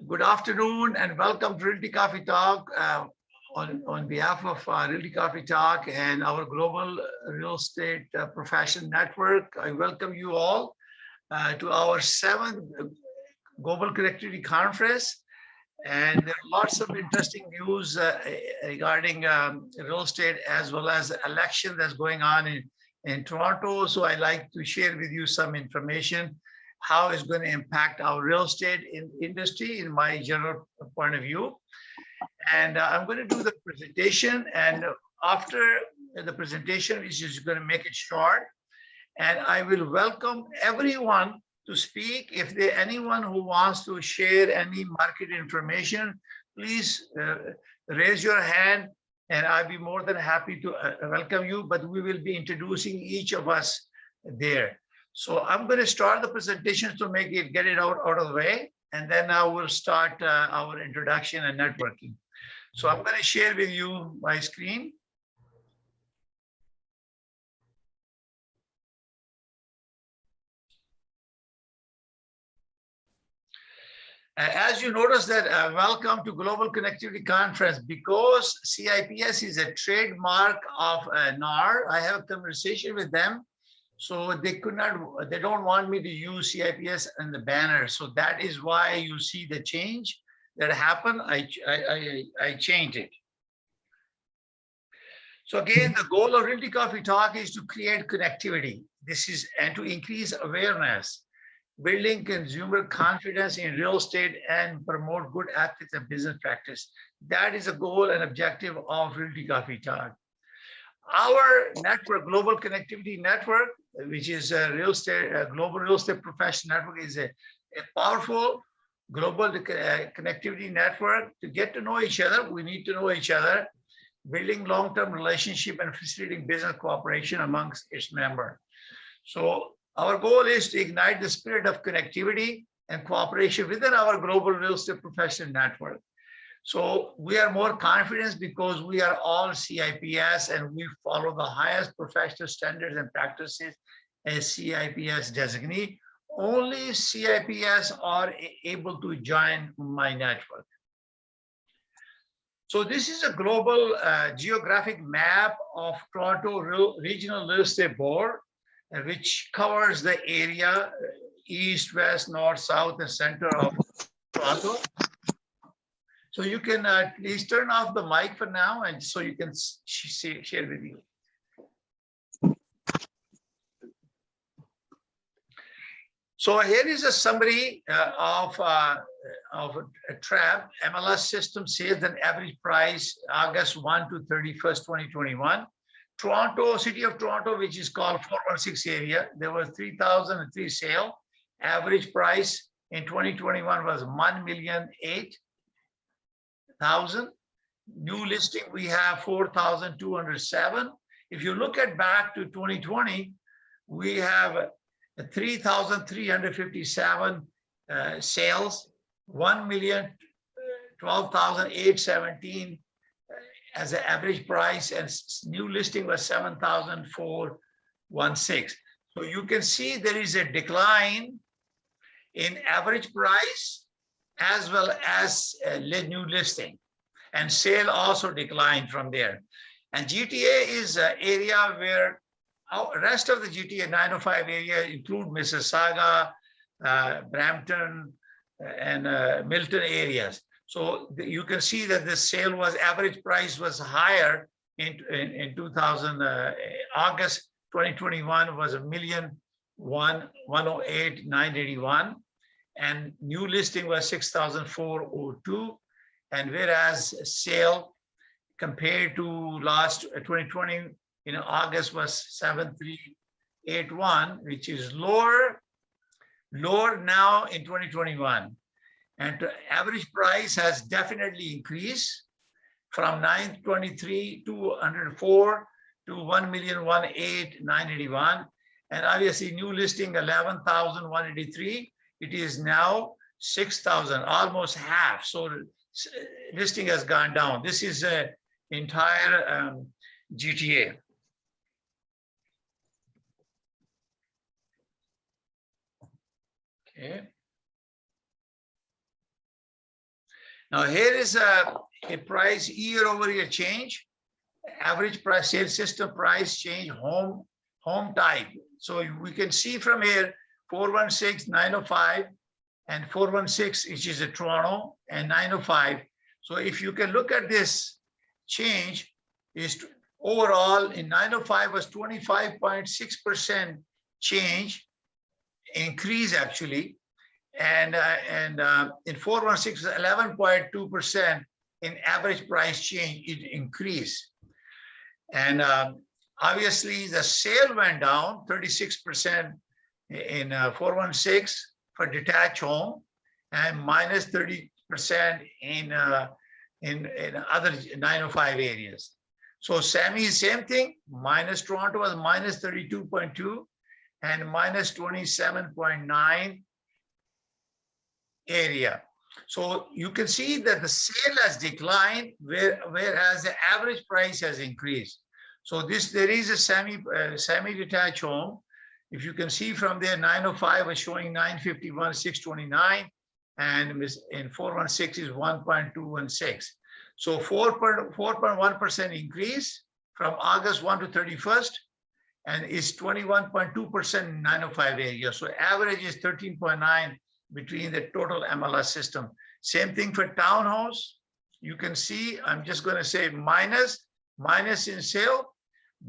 Good afternoon and welcome to Realty Coffee Talk. On behalf of Realty Coffee Talk and our global real estate profession network, I welcome you all to our 7th Global Connectivity Conference. And there are lots of interesting news regarding real estate as well as election that's going on in Toronto. So I'd like to share with you some information how it's going to impact our real estate industry in my general point of view. And I'm going to do the presentation, and after the presentation, which is going to make it short, and I will welcome everyone to speak. If there anyone who wants to share any market information, please raise your hand and I'll be more than happy to welcome you, but we will be introducing each of us there. So I'm going to start the presentation to get it out of the way, and then I will start our introduction and networking. So I'm going to share with you my screen. As you notice that, welcome to Global Connectivity Conference. Because CIPS is a trademark of NAR, I have a conversation with them. So they don't want me to use CIPS in the banner. So that is why you see the change that happened. I changed it. So again, the goal of Realty Coffee Talk is to create connectivity. And to increase awareness, building consumer confidence in real estate and promote good ethics and business practice. That is a goal and objective of Realty Coffee Talk. Our network, Global Connectivity Network, which is a global real estate professional network, is a powerful global connectivity network. To get to know each other, we need to know each other, building long-term relationship and facilitating business cooperation amongst its members. So our goal is to ignite the spirit of connectivity and cooperation within our global real estate professional network. So we are more confident because we are all CIPS and we follow the highest professional standards and practices as CIPS designee. Only CIPS are able to join my network. So this is a global geographic map of Toronto Regional Real Estate Board, which covers the area east, west, north, south, and center of Toronto. So you can please turn off the mic for now, and so you can share with you. So here is a summary of a TRAP, MLS system sales and average price, August 1 to 31st, 2021. Toronto, City of Toronto, which is called 416 area, there were 3,003 sale. Average price in 2021 was 1,008,000. New listing, we have 4,207. If you look at back to 2020, we have 3,357 sales, 1,012,817 as an average price, and new listing was 7,416. So you can see there is a decline in average price as well as new listing, and sale also declined from there. And GTA is an area where our rest of the GTA 905 area include Mississauga, Brampton, and Milton areas. So you can see that the sale was average price was higher in August 2021 was 1,108,981. And new listing was 6,402, and whereas sale compared to last 2020 in August was 7,381, which is lower now in 2021. And average price has definitely increased from 923,204 to 1,108,981, and obviously new listing 11,183. It is now 6,000, almost half. So listing has gone down. This is an entire GTA. Okay. Now here is a price year-over-year change. Average price, sales system price change, home type. So we can see from here 416, 905, and 416, which is a Toronto, and 905. So if you can look at this change, is overall in 905 was 25.6% change, increase actually, and in 416 is 11.2% in average price change, it increased. And obviously the sale went down 36% in 416 for detached home, and minus 30% in other 905 areas. So Sammy is same thing, minus Toronto was minus 32.2 and minus 27.9 area. So you can see that the sale has declined, whereas the average price has increased. So there is a semi-detached home. If you can see from there, 905 is showing 951, 629, and in 416 is 1.216. So 4.1% increase from August 1 to 31st, and is 21.2% in 905 area. So average is 13.9 between the total MLS system. Same thing for townhouse. You can see, I'm just going to say minus in sale,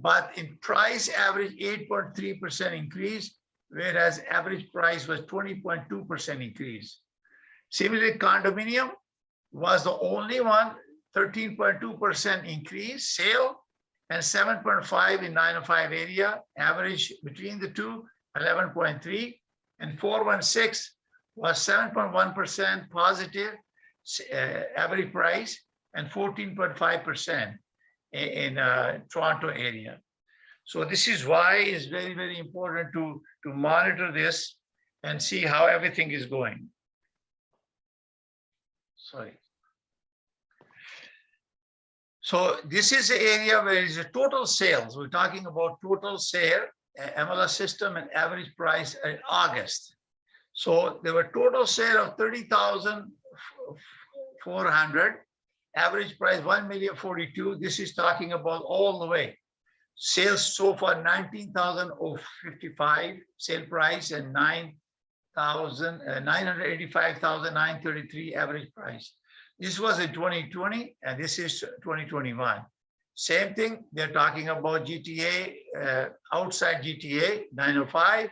but in price average 8.3% increase, whereas average price was 20.2% increase. Similarly, condominium was the only one, 13.2% increase sale, and 7.5 in 905 area, average between the two, 11.3, and 416 was 7.1% positive average price, and 14.5% in Toronto area. So this is why it's very, very important to monitor this and see how everything is going. Sorry. So this is the area where is a total sales. We're talking about total sale, MLS system, and average price in August. So there were total sale of 30,400, average price 1,042,000. This is talking about all the way. Sales so far 19,055 sale price, and 985,933 average price. This was in 2020, and this is 2021. Same thing, they're talking about GTA, outside GTA, 905.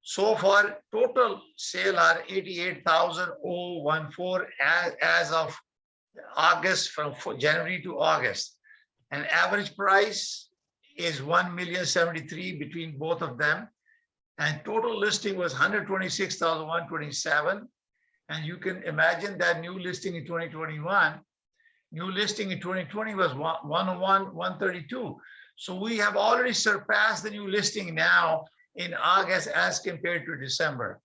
So far, total sale are 88,014 as of August, from January to August. And average price is 1,073,000 between both of them. And total listing was 126,127. And you can imagine that new listing in 2021, new listing in 2020 was 101,132. So we have already surpassed the new listing now in August as compared to December.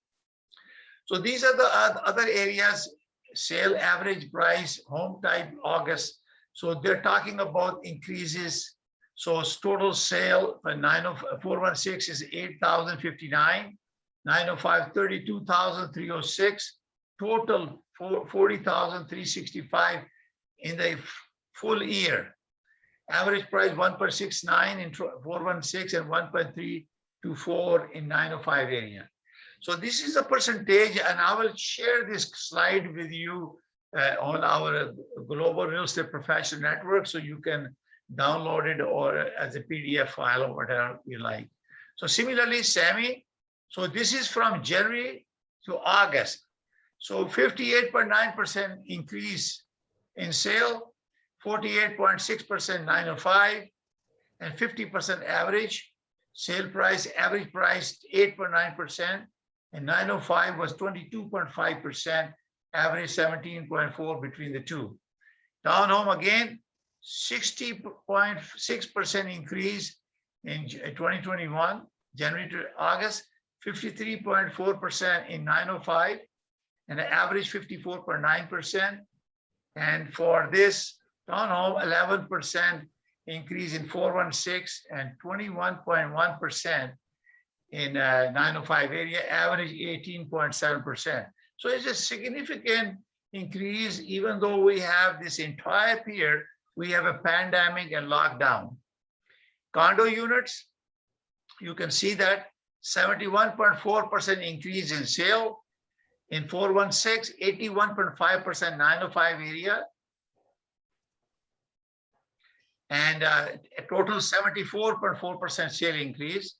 So these are the other areas, sale, average price, home type, August. So they're talking about increases. So total sale for 416 is 8,059, 905, 32,306, total 40,365 in the full year. Average price 1.69 in 416 and 1.324 in 905 area. So this is a percentage, and I will share this slide with you on our Global Real Estate Professional Network, so you can download it or as a PDF file or whatever you like. So similarly, Sammy, so this is from January to August. So 58.9% increase in sale, 48.6% 905, and 50% average. Sale price, average price 8.9%, and 905 was 22.5%, average 17.4 between the two. Townhome again, 60.6% increase in 2021, January to August, 53.4% in 905, and an average 54.9%. And for this townhome, 11% increase in 416 and 21.1% in 905 area, average 18.7%. So it's a significant increase, even though we have this entire period, we have a pandemic and lockdown. Condo units, you can see that 71.4% increase in sale. In 416, 81.5% 905 area. And a total 74.4% sale increase.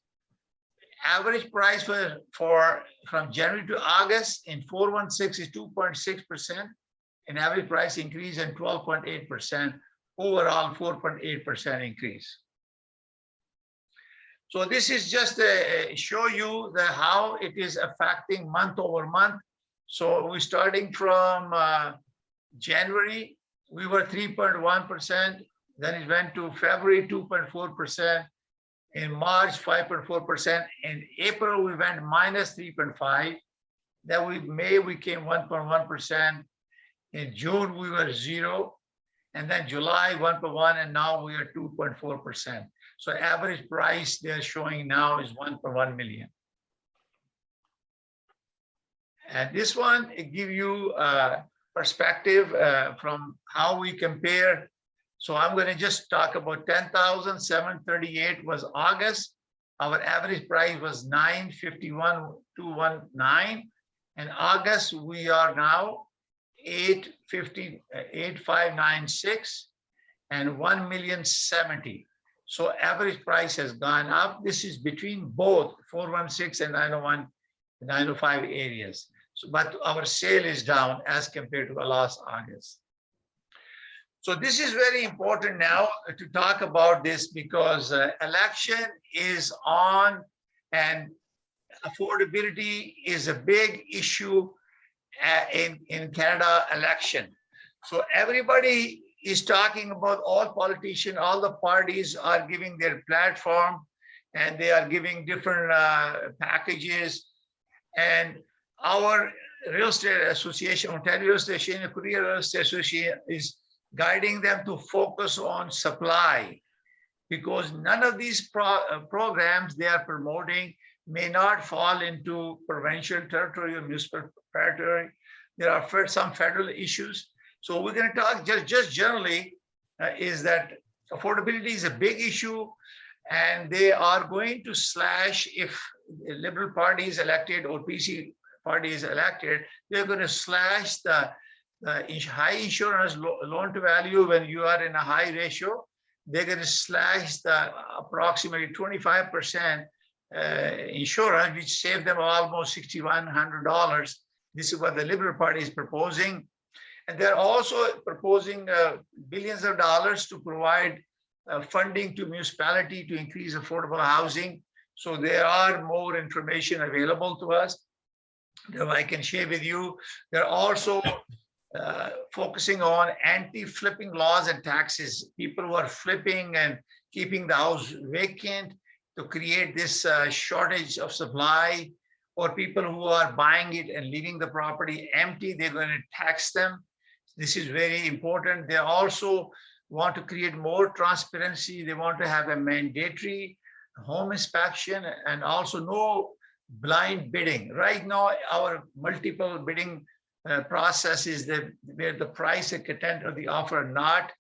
Average price from January to August in 416 is 2.6%, and average price increase in 12.8%, overall 4.8% increase. So this is just to show you how it is affecting month over month. So we're starting from January, we were 3.1%, then it went to February 2.4%, in March 5.4%, in April we went minus 3.5%, then May we came 1.1%, in June we were 0, and then July 1.1%, and now we are 2.4%. So average price they're showing now is 1.1 million. And this one, it gives you a perspective from how we compare. So I'm going to just talk about 10,738 was August. Our average price was 951,219. In August, we are now 8,596 and 1,070,000. So average price has gone up. This is between both 416 and 901, 905 areas. So, but our sale is down as compared to last August. So this is very important now to talk about this, because election is on and affordability is a big issue in Canada election. So everybody is talking about, all politicians, all the parties are giving their platform, and they are giving different packages. And our real estate association, Ontario Real Estate Association, Korea Real Estate Association is guiding them to focus on supply, because none of these programs they are promoting may not fall into provincial territory or municipal territory. There are some federal issues. So we're going to talk just generally is that affordability is a big issue, and they are going to slash, if the Liberal Party is elected or PC Party is elected, they're going to slash the high insurance loan to value. When you are in a high ratio, they're going to slash the approximately 25% insurance, which saved them almost $6,100. This is what the Liberal Party is proposing. And they're also proposing billions of dollars to provide funding to municipality to increase affordable housing. So there are more information available to us that I can share with you. They're also focusing on anti-flipping laws and taxes. People who are flipping and keeping the house vacant to create this shortage of supply, or people who are buying it and leaving the property empty, they're going to tax them. This is very important. They also want to create more transparency. They want to have a mandatory home inspection and also no blind bidding. Right now, our multiple bidding process is where the price and content of the offer are not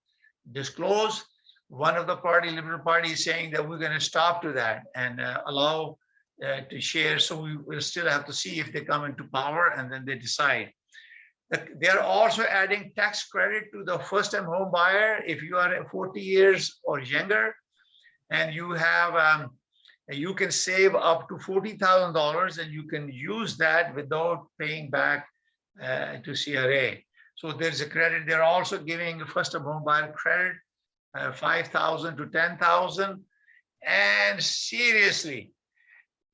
disclosed. One of the party, Liberal Party, is saying that we're going to stop to that and allow to share. So we will still have to see if they come into power, and then they decide. They're also adding tax credit to the first-time home buyer. If you are 40 years or younger, and you have, you can save up to $40,000, and you can use that without paying back to CRA. So there's a credit. They're also giving a first-time home buyer credit, $5,000 to $10,000. And seriously,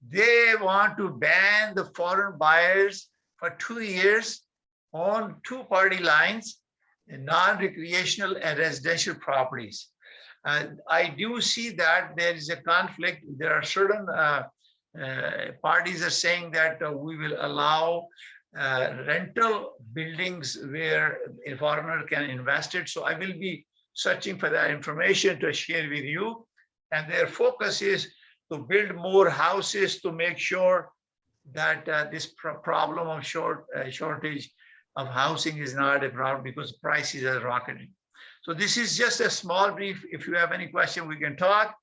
they want to ban the foreign buyers for 2 years on two party lines in non-recreational and residential properties. I do see that there is a conflict. There are certain parties are saying that we will allow rental buildings where a foreigner can invest it. So I will be searching for that information to share with you. And their focus is to build more houses to make sure that this problem of shortage of housing is not a problem because prices are rocketing. So this is just a small brief. If you have any question, we can talk.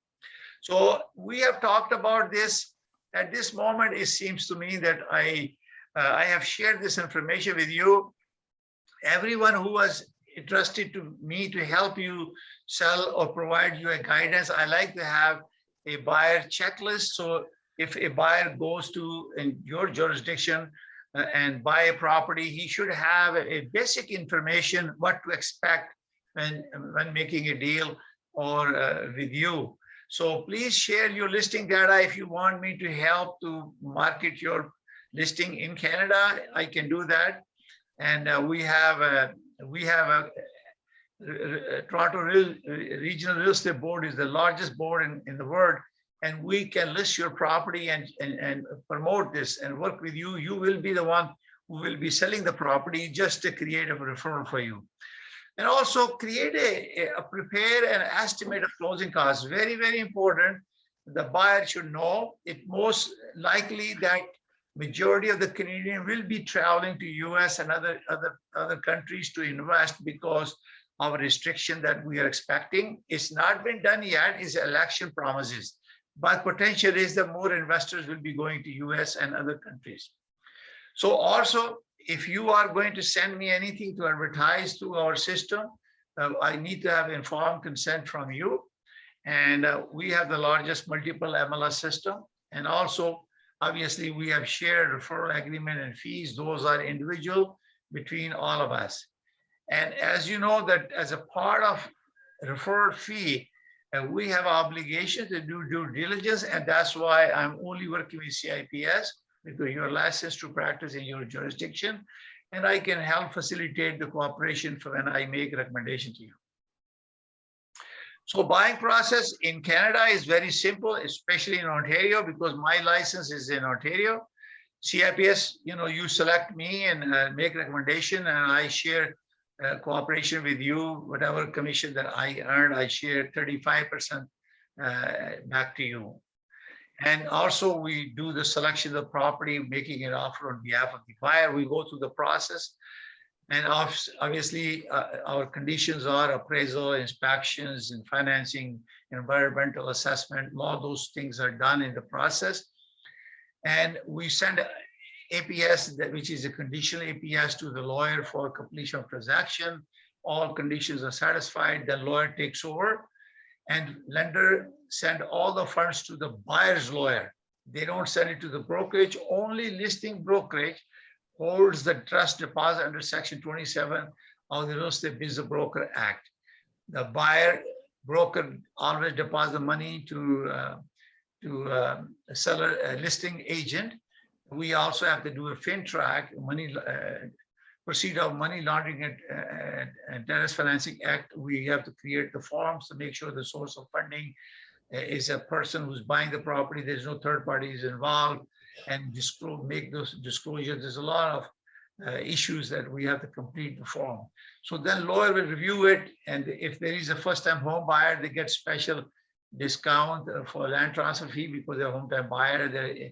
So we have talked about this. At this moment, it seems to me that I have shared this information with you. Everyone who was entrusted to me to help you sell or provide you a guidance, I like to have a buyer checklist. So if a buyer goes to in your jurisdiction and buy a property, he should have a basic information what to expect when making a deal or with you. So please share your listing data. If you want me to help to market your listing in Canada, I can do that. And we have a Toronto Regional Real Estate Board is the largest board in the world, and we can list your property and promote this and work with you. You will be the one who will be selling the property just to create a referral for you. And also create prepare an estimate of closing costs. Very, very important. The buyer should know it most likely that majority of the Canadian will be traveling to US and other countries to invest because of a restriction that we are expecting. It's not been done yet, it's election promises. But potential is that more investors will be going to US and other countries. So also, if you are going to send me anything to advertise to our system, I need to have informed consent from you. And we have the largest multiple MLS system. And also, obviously, we have shared referral agreement and fees. Those are individual between all of us. And as you know, that as a part of referral fee, we have obligation to do due diligence. And that's why I'm only working with CIPS, because you're licensed to practice in your jurisdiction, and I can help facilitate the cooperation for when I make a recommendation to you. So buying process in Canada is very simple, especially in Ontario, because my license is in Ontario. CIPS, you select me and make recommendation, and I share cooperation with you. Whatever commission that I earn, I share 35% back to you. And also we do the selection of the property, making an offer on behalf of the buyer. We go through the process. And obviously our conditions are appraisal, inspections, and financing, environmental assessment. All those things are done in the process. And we send APS, which is a conditional APS, to the lawyer for completion of transaction. All conditions are satisfied, the lawyer takes over. And lender send all the funds to the buyer's lawyer. They don't send it to the brokerage. Only listing brokerage holds the trust deposit under Section 27 of the Real Estate Business Broker Act. The buyer broker always deposits the money to a seller, a listing agent. We also have to do a FinTrack, proceed of money laundering and terrorist financing act. We have to create the forms to make sure the source of funding is a person who's buying the property. There's no third parties involved, and make those disclosures. There's a lot of issues that we have to complete the form. So then lawyer will review it, and if there is a first-time home buyer, they get special discount for land transfer fee because they're a home-time buyer. Their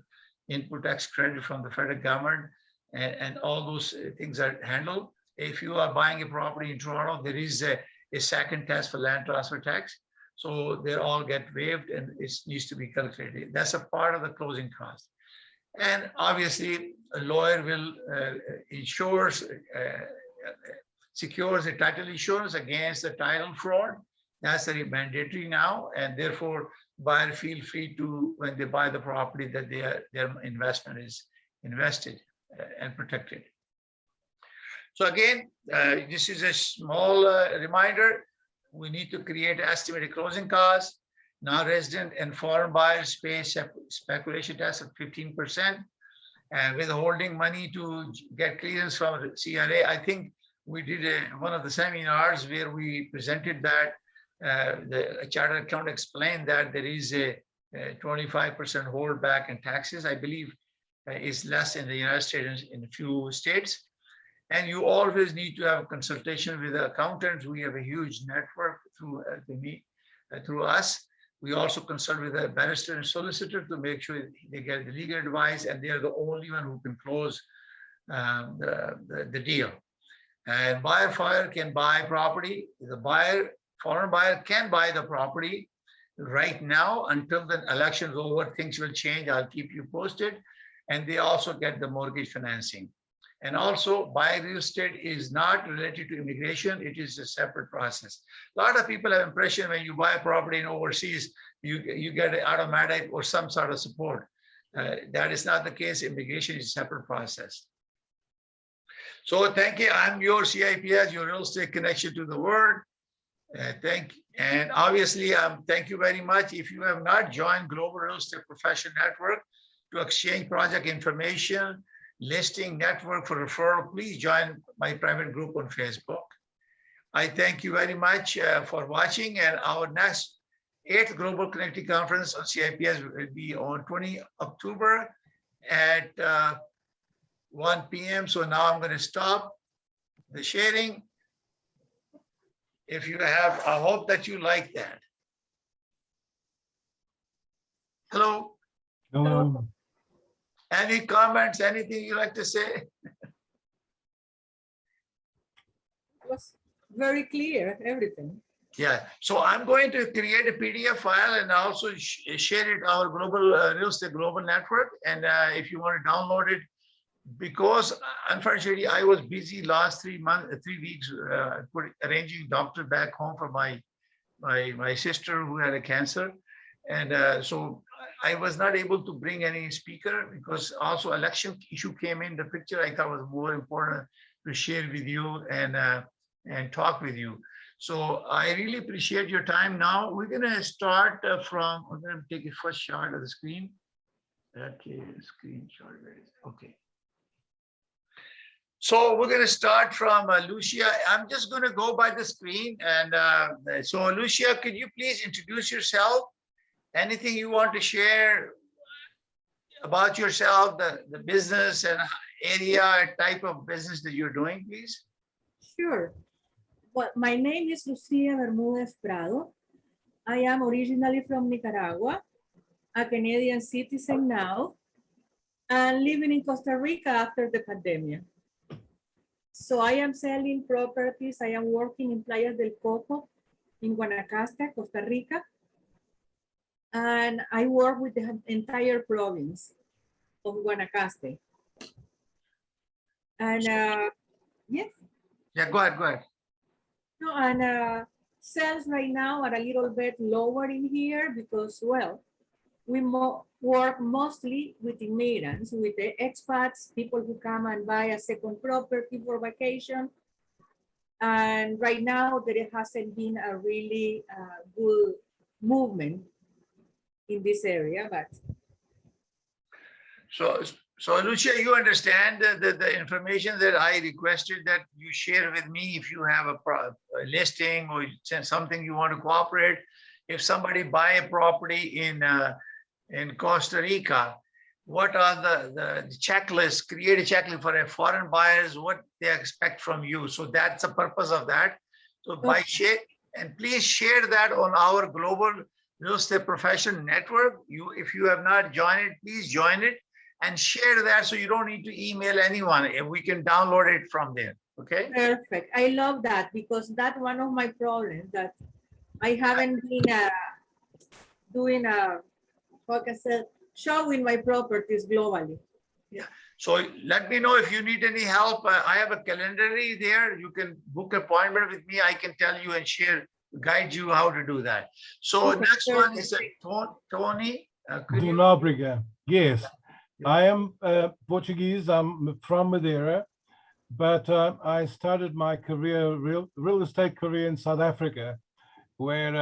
input tax credit from the federal government. And all those things are handled. If you are buying a property in Toronto, there is a second test for land transfer tax. So they all get waived and it needs to be calculated. That's a part of the closing cost. And obviously a lawyer will secures a title insurance against the title fraud. That's very mandatory now. And therefore buyer feel free to, when they buy the property, that their investment is invested and protected. So again, this is a small reminder. We need to create estimated closing costs. Non-resident and foreign buyers pay speculation tax of 15%, and withholding money to get clearance from the CRA. I think we did one of the seminars where we presented that the chartered accountant explained that there is a 25% holdback in taxes. I believe is less in the United States in a few states. And you always need to have consultation with the accountants. We have a huge network through us. We also consult with a barrister and solicitor to make sure they get the legal advice, and they are the only one who can close the deal. And buyer can buy property. The foreign buyer can buy the property right now until the election is over. Things will change. I'll keep you posted. And they also get the mortgage financing. And also, buy real estate is not related to immigration. It is a separate process. A lot of people have impression when you buy a property in overseas, you get an automatic or some sort of support. That is not the case. Immigration is a separate process. So thank you. I'm your CIPS, your real estate connection to the world. And obviously, thank you very much. If you have not joined Global Real Estate Profession Network to exchange project information, listing network for referral, please join my private group on Facebook. I thank you very much for watching, and our next 8th Global Connectivity Conference on CIPS will be on 20 October at 1 p.m. So now I'm going to stop the sharing. If you have, I hope that you like that. Hello. Hello. Any comments, anything you like to say? It was very clear, everything. Yeah, so I'm going to create a PDF file and also share it our global real estate global network. And if you want to download it, because unfortunately I was busy last 3 weeks arranging doctor back home for my sister who had a cancer. And so I was not able to bring any speaker because also election issue came in the picture. I thought was more important to share with you and talk with you. So I really appreciate your time. Now we're gonna start from, I'm gonna take a first shot of the screen. Okay, screenshot, where is it? Okay. So we're gonna start from Lucia. I'm just gonna go by the screen. And so Lucia, could you please introduce yourself? Anything you want to share about yourself, the business and area, type of business that you're doing, please? Sure. Well, my name is Lucia Bermudez Prado. I am originally from Nicaragua, a Canadian citizen now, and living in Costa Rica after the pandemic. So I am selling properties. I am working in Playa del Coco in Guanacaste, Costa Rica. And I work with the entire province of Guanacaste. And yes. Yeah, go ahead. No, and sales right now are a little bit lower in here because, well, we work mostly with immigrants, with the expats, people who come and buy a second property for vacation. And right now there hasn't been a really good movement in this area, but. So Lucia, you understand the information that I requested that you share with me if you have a listing or something you want to cooperate. If somebody buy a property in Costa Rica, what are the checklists, create a checklist for a foreign buyers, what they expect from you. So that's the purpose of that. So by share, and please share that on our global real estate profession network. If you have not joined it, please join it and share that so you don't need to email anyone. And we can download it from there. Okay. Perfect. I love that because that's one of my problems that I haven't been doing showing my properties globally. Yeah. So let me know if you need any help. I have a calendar there. You can book appointment with me. I can tell you and guide you how to do that. So Okay, next one is Tony. Obrigado. Yes, I am Portuguese. I'm from Madeira, but I started my career, real estate career in South Africa, where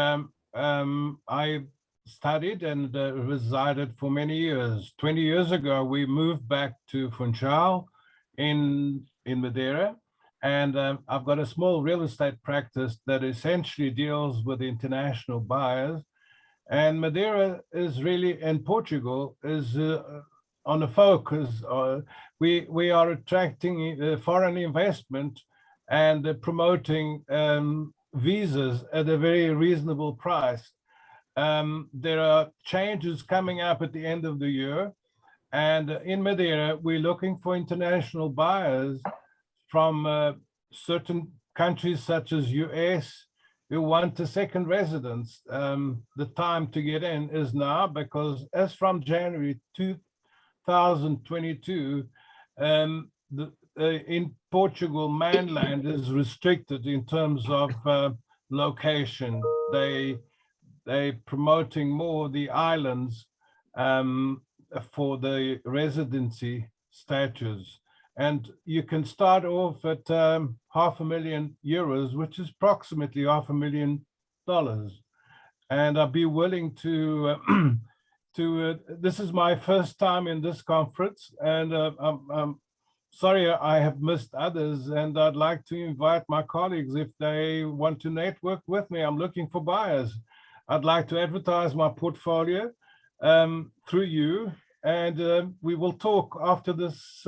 I studied and resided for many years. 20 years ago, we moved back to Funchal in Madeira. And I've got a small real estate practice that essentially deals with international buyers. And Madeira is really, and Portugal is on a focus. We are attracting foreign investment and promoting visas at a very reasonable price. There are changes coming up at the end of the year. And in Madeira, we're looking for international buyers from certain countries such as US who want a second residence. The time to get in is now, because as from January 2022, in Portugal, mainland is restricted in terms of location. They promoting more the islands for the residency status. And you can start off at €500,000, which is approximately $500,000. And I'd be willing to, this is my first time in this conference, and I'm sorry I have missed others, and I'd like to invite my colleagues if they want to network with me. I'm looking for buyers. I'd like to advertise my portfolio through you, and we will talk after this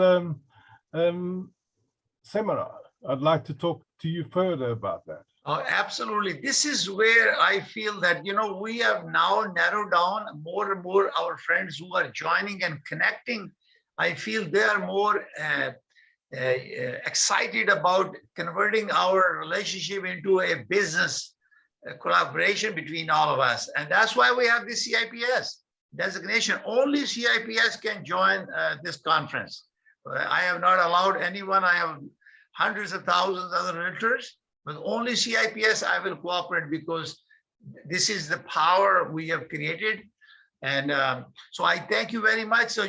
seminar. I'd like to talk to you further about that. Oh, absolutely. This is where I feel that, we have now narrowed down more and more our friends who are joining and connecting. I feel they are more excited about converting our relationship into a business collaboration between all of us. And that's why we have this CIPS designation. Only CIPS can join this conference. I have not allowed anyone. I have hundreds of thousands of other realtors, but only CIPS I will cooperate, because this is the power we have created. And so I thank you very much. So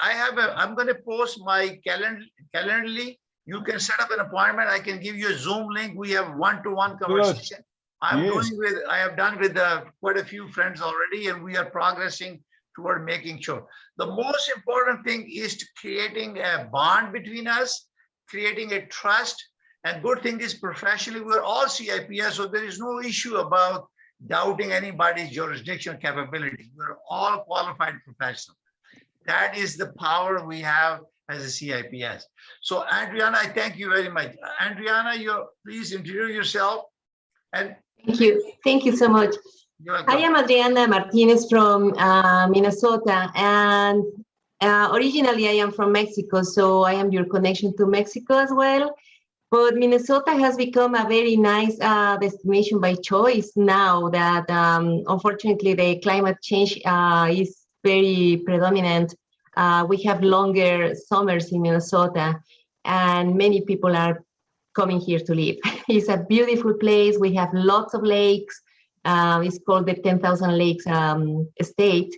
I'm going to post my Calendly. You can set up an appointment. I can give you a Zoom link. We have one-to-one conversation. I have done with quite a few friends already, and we are progressing toward making sure. The most important thing is creating a bond between us, creating a trust. And good thing is, professionally, we're all CIPS, so there is no issue about doubting anybody's jurisdiction capability. We're all qualified professionals. That is the power we have as a CIPS. So Adriana, I thank you very much. Adriana, please introduce yourself. And Thank you so much. I am Adriana Martinez from Minnesota, and originally I am from Mexico, so I am your connection to Mexico as well. But Minnesota has become a very nice destination by choice now that unfortunately the climate change is very predominant. We have longer summers in Minnesota, and many people are coming here to live. It's a beautiful place. We have lots of lakes. It's called the 10,000 Lakes State.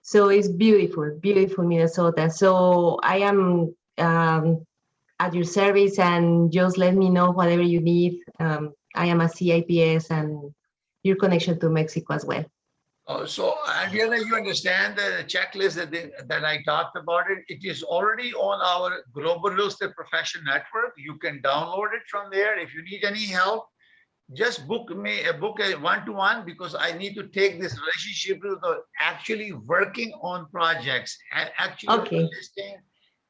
So it's beautiful, beautiful Minnesota. So I am at your service, and just let me know whatever you need. I am a CIPS and your connection to Mexico as well. So Adriana, you understand the checklist that I talked about it. It is already on our Global Real Estate Profession Network. You can download it from there. If you need any help, just book a one-to-one, because I need to take this relationship to actually working on projects and actually listing.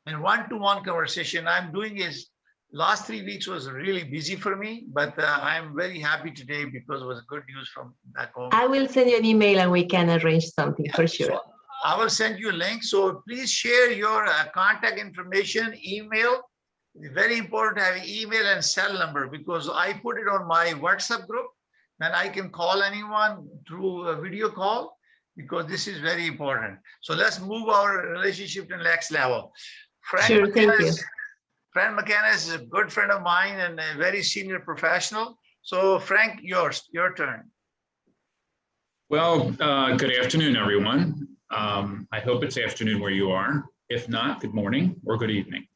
And one-to-one conversation I'm doing is, last 3 weeks was really busy for me, but I'm very happy today because it was good news from back home. I will send you an email and we can arrange something for sure. So I will send you a link. So please share your contact information, email. It's very important to have email and cell number, because I put it on my WhatsApp group and I can call anyone through a video call, because this is very important. So let's move our relationship to the next level. Sure, thank you. Frank Mcmanus is a good friend of mine and a very senior professional. So Frank, your turn. Well, good afternoon, everyone. I hope it's afternoon where you are. If not, good morning or good evening.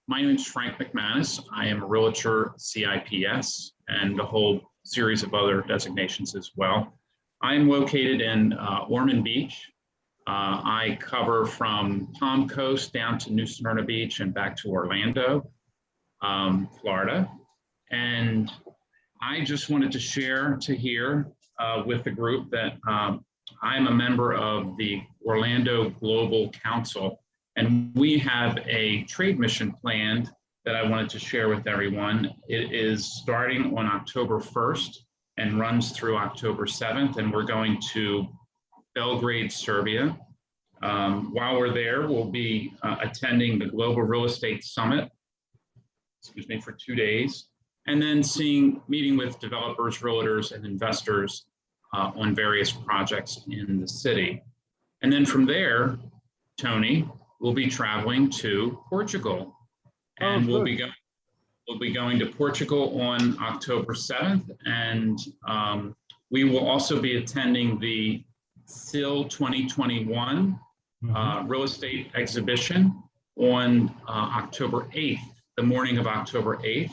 My name is Frank Mcmanus. I am a realtor, CIPS, and a whole series of other designations as well. I'm located in Ormond Beach. I cover from Palm Coast down to New Smyrna Beach and back to Orlando, Florida. And I just wanted to share here with the group that I'm a member of the Orlando Global Council, and we have a trade mission planned that I wanted to share with everyone. It is starting on October 1st and runs through October 7th, and we're going to Belgrade, Serbia. While we're there, we'll be attending the Global Real Estate Summit. excuse me, for 2 days, and then meeting with developers, realtors, and investors on various projects in the city. And then from there, Tony will be traveling to Portugal, and we'll be going to Portugal on October 7th, and we will also be attending the SIL 2021 real estate exhibition on October 8th, the morning of October 8th.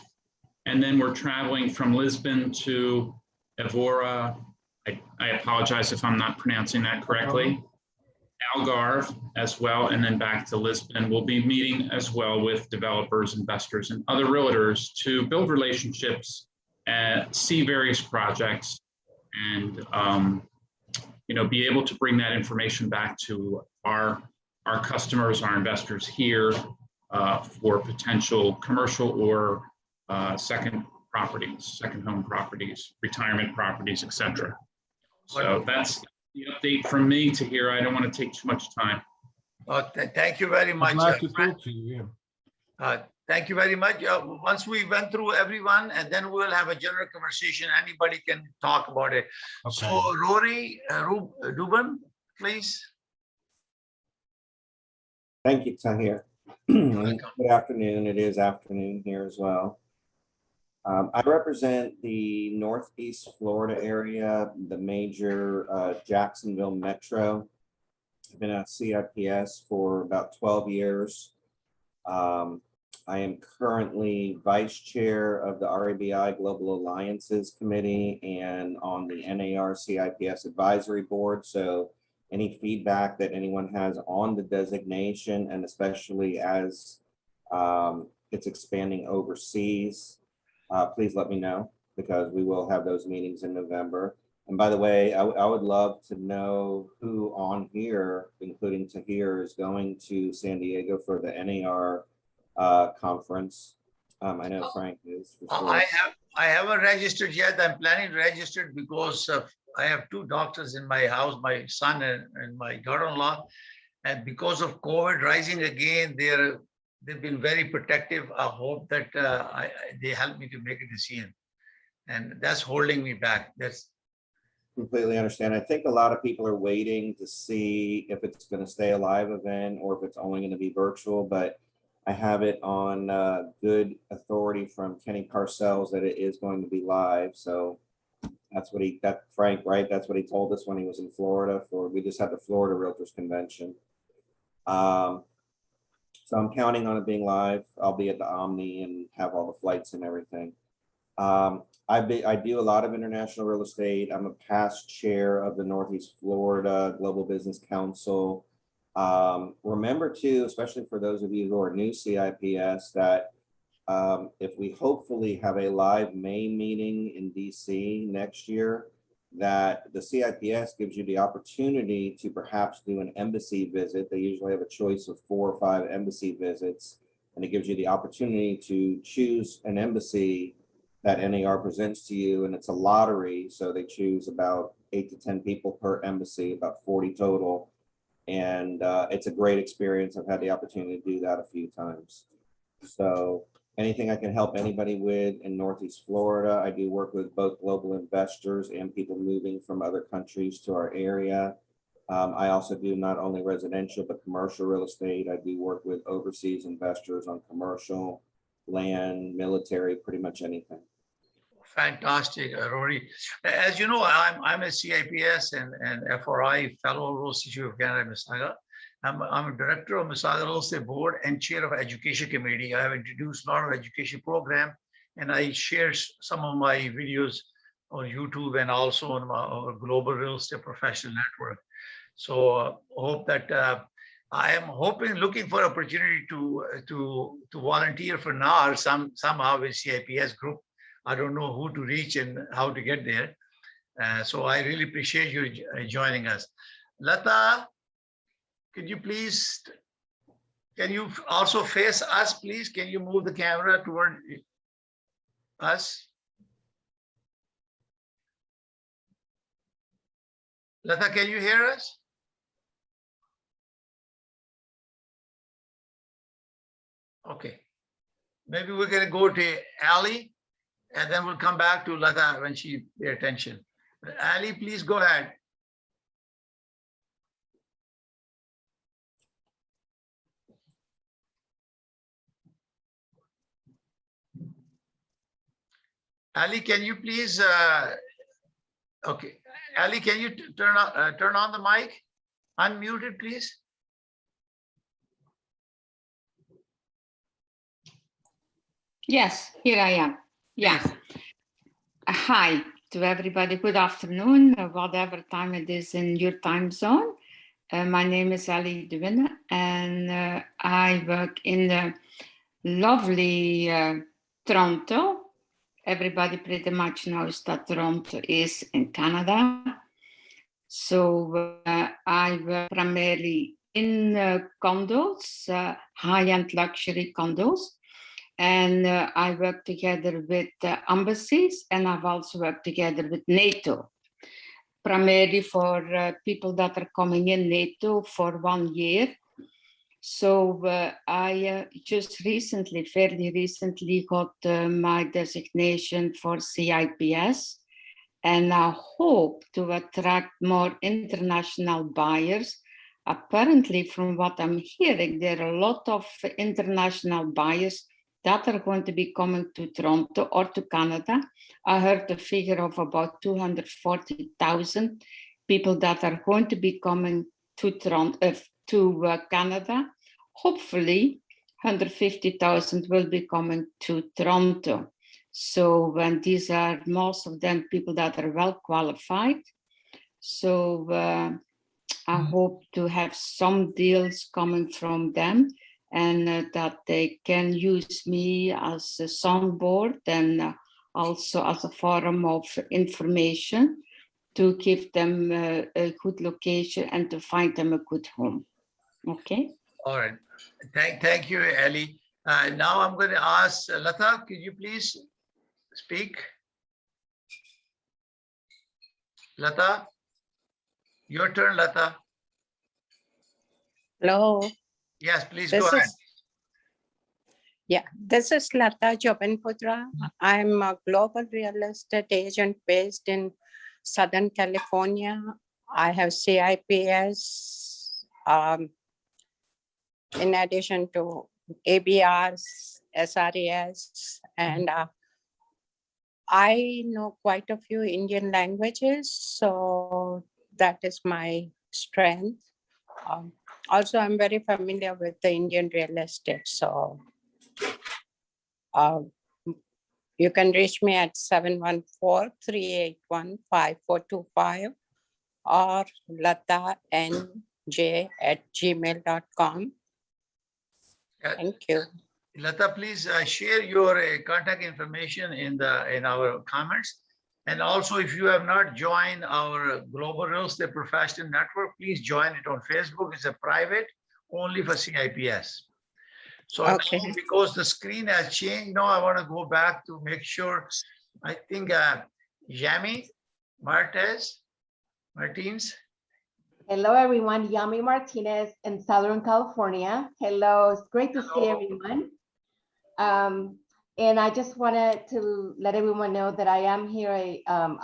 And then we're traveling from Lisbon to Evora. I apologize if I'm not pronouncing that correctly. Algarve as well, and then back to Lisbon. We'll be meeting as well with developers, investors, and other realtors to build relationships, see various projects, and be able to bring that information back to our customers, our investors here for potential commercial or second home properties, retirement properties, etc. So that's the update from me to here. I don't want to take too much time. Thank you very much. I'd like to talk to you. Thank you very much. Once we went through everyone, and then we'll have a general conversation. Anybody can talk about it. Okay. So Rory Dubin, please. Thank you, Tahir. Good afternoon. It is afternoon here as well. I represent the Northeast Florida area, the major Jacksonville Metro. I've been at CIPS for about 12 years. I am currently vice chair of the RABI Global Alliances Committee and on the NAR CIPS Advisory Board. So any feedback that anyone has on the designation, and especially as it's expanding overseas, please let me know, because we will have those meetings in November. And by the way, I would love to know who on here, including Tahir, is going to San Diego for the NAR conference. I know Frank is. For sure. I haven't registered yet. I'm planning to register because I have two doctors in my house, my son and my daughter-in-law. And because of COVID rising again, they've been very protective. I hope that they help me to make a decision. And that's holding me back. That's completely understand. I think a lot of people are waiting to see if it's going to stay a live event or if it's only going to be virtual, but I have it on good authority from Kenny Parcells that it is going to be live. So that's what Frank, right? That's what he told us when he was in Florida we just had the Florida Realtors Convention. So I'm counting on it being live. I'll be at the Omni and have all the flights and everything. I do a lot of international real estate. I'm a past chair of the Northeast Florida Global Business Council. Remember too, especially for those of you who are new CIPS, that if we hopefully have a live May meeting in DC next year, that the CIPS gives you the opportunity to perhaps do an embassy visit. They usually have a choice of 4 or 5 embassy visits, and it gives you the opportunity to choose an embassy that NAR presents to you, and it's a lottery. So they choose about 8 to 10 people per embassy, about 40 total. And it's a great experience. I've had the opportunity to do that a few times. So anything I can help anybody with in Northeast Florida. I do work with both global investors and people moving from other countries to our area. I also do not only residential, but commercial real estate. I do work with overseas investors on commercial, land, military, pretty much anything. fantastic, Rory. As you know, I'm a CIPS and FRI Fellow of Real Institute of Canada, Mississauga. I'm a director of Mississauga Real Estate Board and chair of Education Committee. I have introduced a lot of education program, and I share some of my videos on YouTube and also on our Global Real Estate Professional Network. So hope that I am looking for opportunity to volunteer for NAR somehow with CIPS group. I don't know who to reach and how to get there. So I really appreciate you joining us. Lata, can you also face us, please? Can you move the camera toward us? Lata, can you hear us? Okay. Maybe we're going to go to Ali, and then we'll come back to Lata when she pay attention. Ali, please go ahead. Ali, can you please, okay. Ali, can you turn on the mic? Unmute it, please. Yes, here I am. Yeah. Hi to everybody. Good afternoon, whatever time it is in your time zone. My name is Ali De Winne, and I work in the lovely Toronto. Everybody pretty much knows that Toronto is in Canada. So I work primarily in condos, high-end luxury condos. And I work together with embassies, and I've also worked together with NATO, primarily for people that are coming in NATO for 1 year. So I just recently, fairly recently, got my designation for CIPS, and I hope to attract more international buyers. Apparently, from what I'm hearing, there are a lot of international buyers that are going to be coming to Toronto or to Canada. I heard the figure of about 240,000 people that are going to be coming to Toronto, to Canada. Hopefully, 150,000 will be coming to Toronto. So when these are most of them people that are well qualified. So I hope to have some deals coming from them, and that they can use me as a soundboard and also as a forum of information to give them a good location and to find them a good home. Okay. All right. Thank you, Ali. Now I'm going to ask Lata, could you please speak? Lata, your turn, Lata. Hello. Yes, please go ahead. This is Lata Jobanputra. I'm a global real estate agent based in Southern California. I have CIPS, in addition to ABRs, SRES, and I know quite a few Indian languages, so that is my strength. Also, I'm very familiar with the Indian real estate, so you can reach me at 714-381-5425 or latanj@gmail.com. Thank you. Lata, please share your contact information in our comments. And also, if you have not joined our Global Real Estate Professional Network, please join it on Facebook. It's a private, only for CIPS. So Okay. now, because the screen has changed, now I want to go back to make sure. I think Yami Martinez. Hello, everyone. Yami Martinez in Southern California. Hello, it's great to see everyone. And I just wanted to let everyone know that I am here.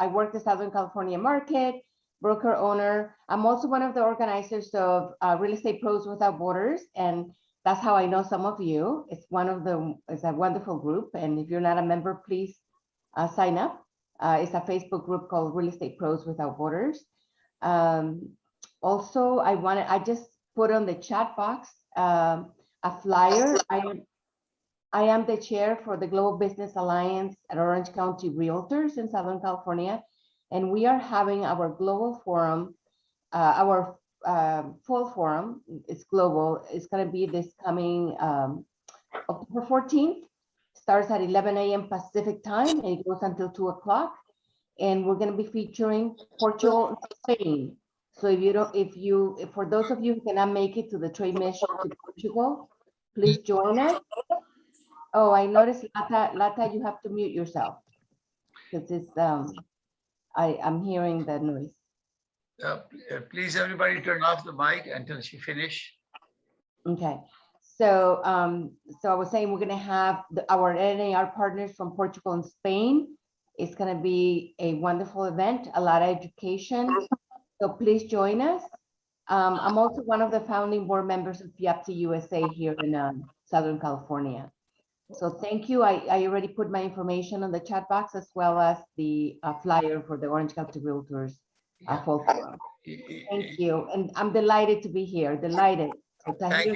I work the Southern California market, broker owner. I'm also one of the organizers of Real Estate Pros Without Borders, and that's how I know some of you. It's a wonderful group, and if you're not a member, please sign up. It's a Facebook group called Real Estate Pros Without Borders. Also, I just put on the chat box a flyer. I am the chair for the Global Business Alliance at Orange County Realtors in Southern California, and we are having our global forum, our full forum. It's global. It's going to be this coming October 14th. Starts at 11 a.m. Pacific time and it goes until 2 o'clock. And we're going to be featuring Portugal and Spain. So for those of you who cannot make it to the trade mission to Portugal, please join us. Oh, I noticed, Lata, you have to mute yourself because it's I'm hearing the noise. Please, everybody, turn off the mic until she finishes. Okay. So, so I was saying we're going to have our NAR partners from Portugal and Spain. It's going to be a wonderful event, a lot of education. So please join us. I'm also one of the founding board members of FIAPSI USA here in Southern California. So thank you. I already put my information on the chat box as well as the flyer for the Orange County Realtors Fall Forum. Thank you. And I'm delighted to be here, delighted. So tahir,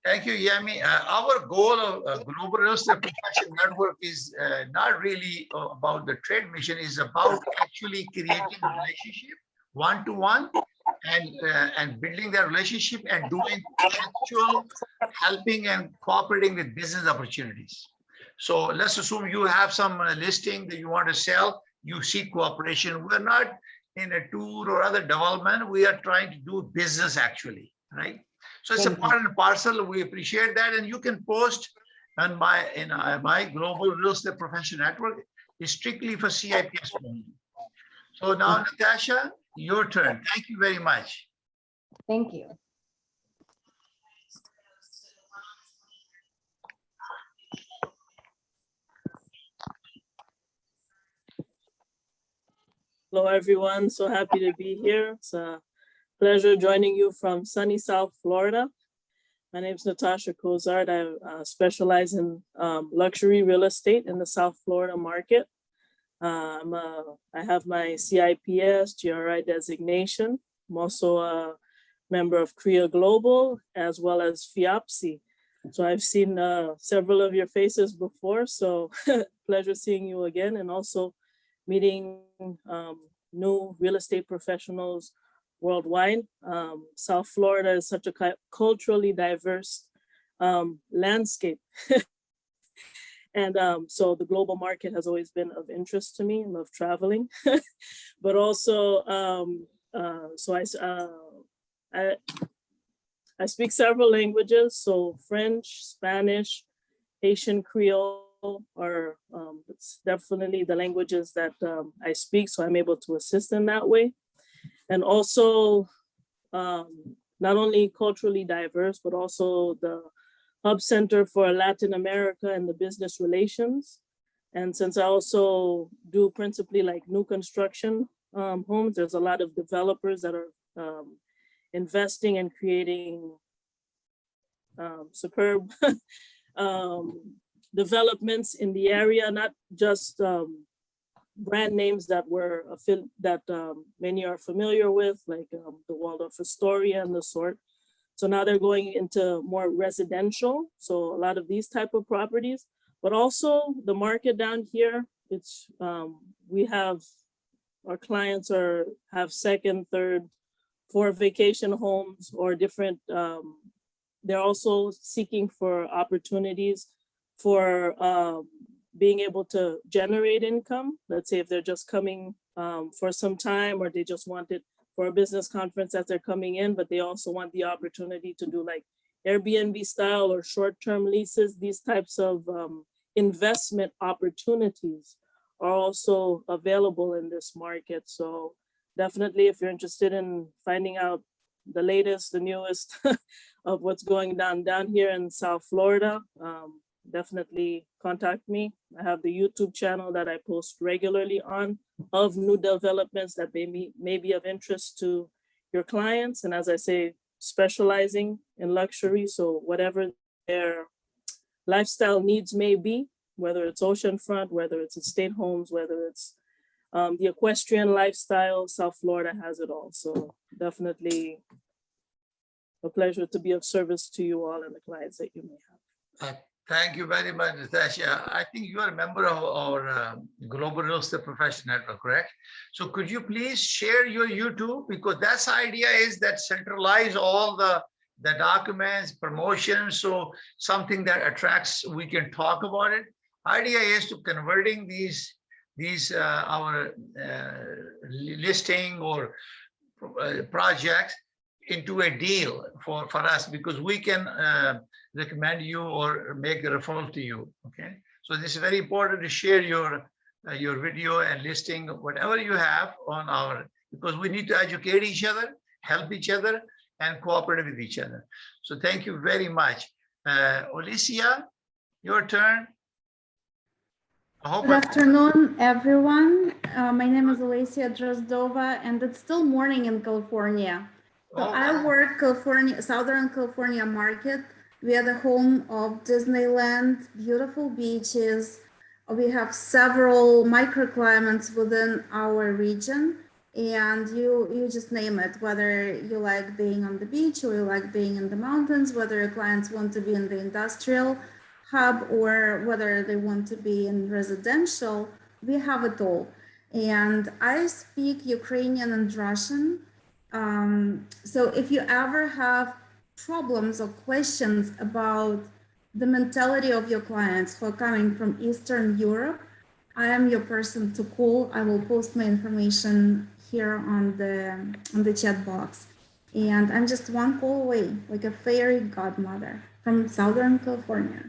thank you, Yami. Our goal of Global Real Estate Profession Network is not really about the trade mission, is about actually creating a relationship one-to-one and building that relationship and doing actual helping and cooperating with business opportunities. So let's assume you have some listing that you want to sell, you seek cooperation. We're not in a tour or other development. We are trying to do business actually, right? So it's a part and parcel. We appreciate that. And you can post on my Global Real Estate Profession Network is strictly for CIPS only. So now, Natasha, your turn. Thank you very much. Thank you. Hello, everyone. So happy to be here. It's a pleasure joining you from sunny South Florida. My name is Natasha Cozart. I specialize in luxury real estate in the South Florida market. I have my CIPS, GRI designation. I'm also a member of CREA Global as well as FIAPSI. So I've seen several of your faces before, so pleasure seeing you again, and also meeting new real estate professionals worldwide. South Florida is such a culturally diverse landscape. And so the global market has always been of interest to me. I love traveling, but also, I speak several languages. So French, Spanish, Haitian Creole are it's definitely the languages that I speak. So I'm able to assist in that way. And also not only culturally diverse, but also the hub center for Latin America and the business relations. And since I also do principally like new construction homes, there's a lot of developers that are investing and creating superb developments in the area, not just brand names that many are familiar with, like the Waldorf Astoria and the sort. So now they're going into more residential. So a lot of these type of properties, but also the market down here, it's we have our clients have second, third, 4 vacation homes or different. They're also seeking for opportunities for being able to generate income. Let's say if they're just coming for some time, or they just wanted for a business conference that they're coming in, but they also want the opportunity to do like Airbnb style or short-term leases. These types of investment opportunities are also available in this market. So definitely, if you're interested in finding out the latest, the newest of what's going down here in South Florida, definitely contact me. I have the YouTube channel that I post regularly on of new developments that may be of interest to your clients. And as I say, specializing in luxury. So whatever their lifestyle needs may be, whether it's oceanfront, whether it's estate homes, whether it's the equestrian lifestyle, South Florida has it all. So definitely a pleasure to be of service to you all and the clients that you may have. Thank you very much, Natasha. I think you are a member of our Global Real Estate Profession Network, correct? So could you please share your YouTube? Because that's the idea, is that centralize all the documents, promotions, so something that attracts, we can talk about it. Idea is to converting these our listing or projects into a deal for us, because we can recommend you or make a referral to you. Okay, so this is very important to share your video and listing, whatever you have on our, because we need to educate each other, help each other, and cooperate with each other. So thank you very much. Alicia, your turn. Good afternoon, everyone. My name is Alicia Drozdova, and it's still morning in California. So I work Southern California market. We are the home of Disneyland, beautiful beaches. We have several microclimates within our region, and you just name it, whether you like being on the beach or you like being in the mountains, whether your clients want to be in the industrial hub or whether they want to be in residential, we have it all. And I speak Ukrainian and Russian. So if you ever have problems or questions about the mentality of your clients who are coming from Eastern Europe, I am your person to call. I will post my information here on the chat box. And I'm just one call away, like a fairy godmother from Southern California.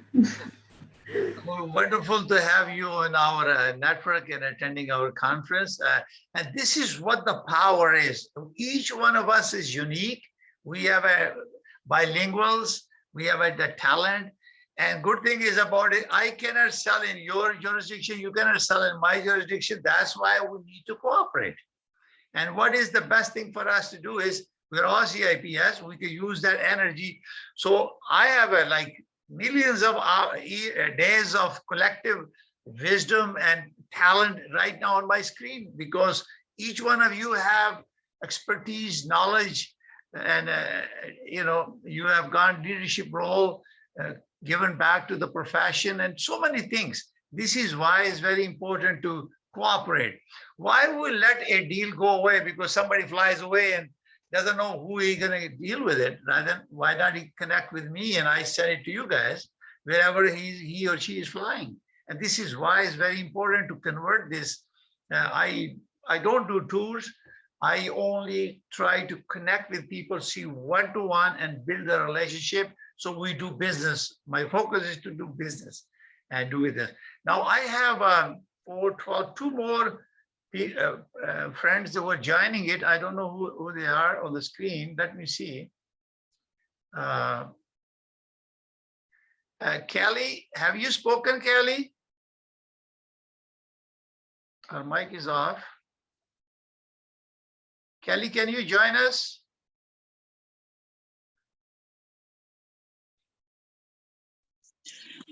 Well, wonderful to have you on our network and attending our conference. And this is what the power is. Each one of us is unique. We have bilinguals, we have the talent. And good thing is about it, I cannot sell in your jurisdiction, you cannot sell in my jurisdiction. That's why we need to cooperate. And what is the best thing for us to do is, we're all CIPS, we can use that energy. So I have like millions of days of collective wisdom and talent right now on my screen, because each one of you have expertise, knowledge, and you have gone leadership role, given back to the profession, and so many things. This is why it's very important to cooperate. Why would we let a deal go away because somebody flies away and doesn't know who he's going to deal with it? Rather, why not he connect with me and I send it to you guys wherever he or she is flying? And this is why it's very important to convert this. I don't do tours. I only try to connect with people, see one-to-one and build a relationship. So we do business. My focus is to do business and do it. Now I have 2 more friends that were joining it. I don't know who they are on the screen. Let me see. Kelly, have you spoken, Kelly? Our mic is off. Kelly, can you join us?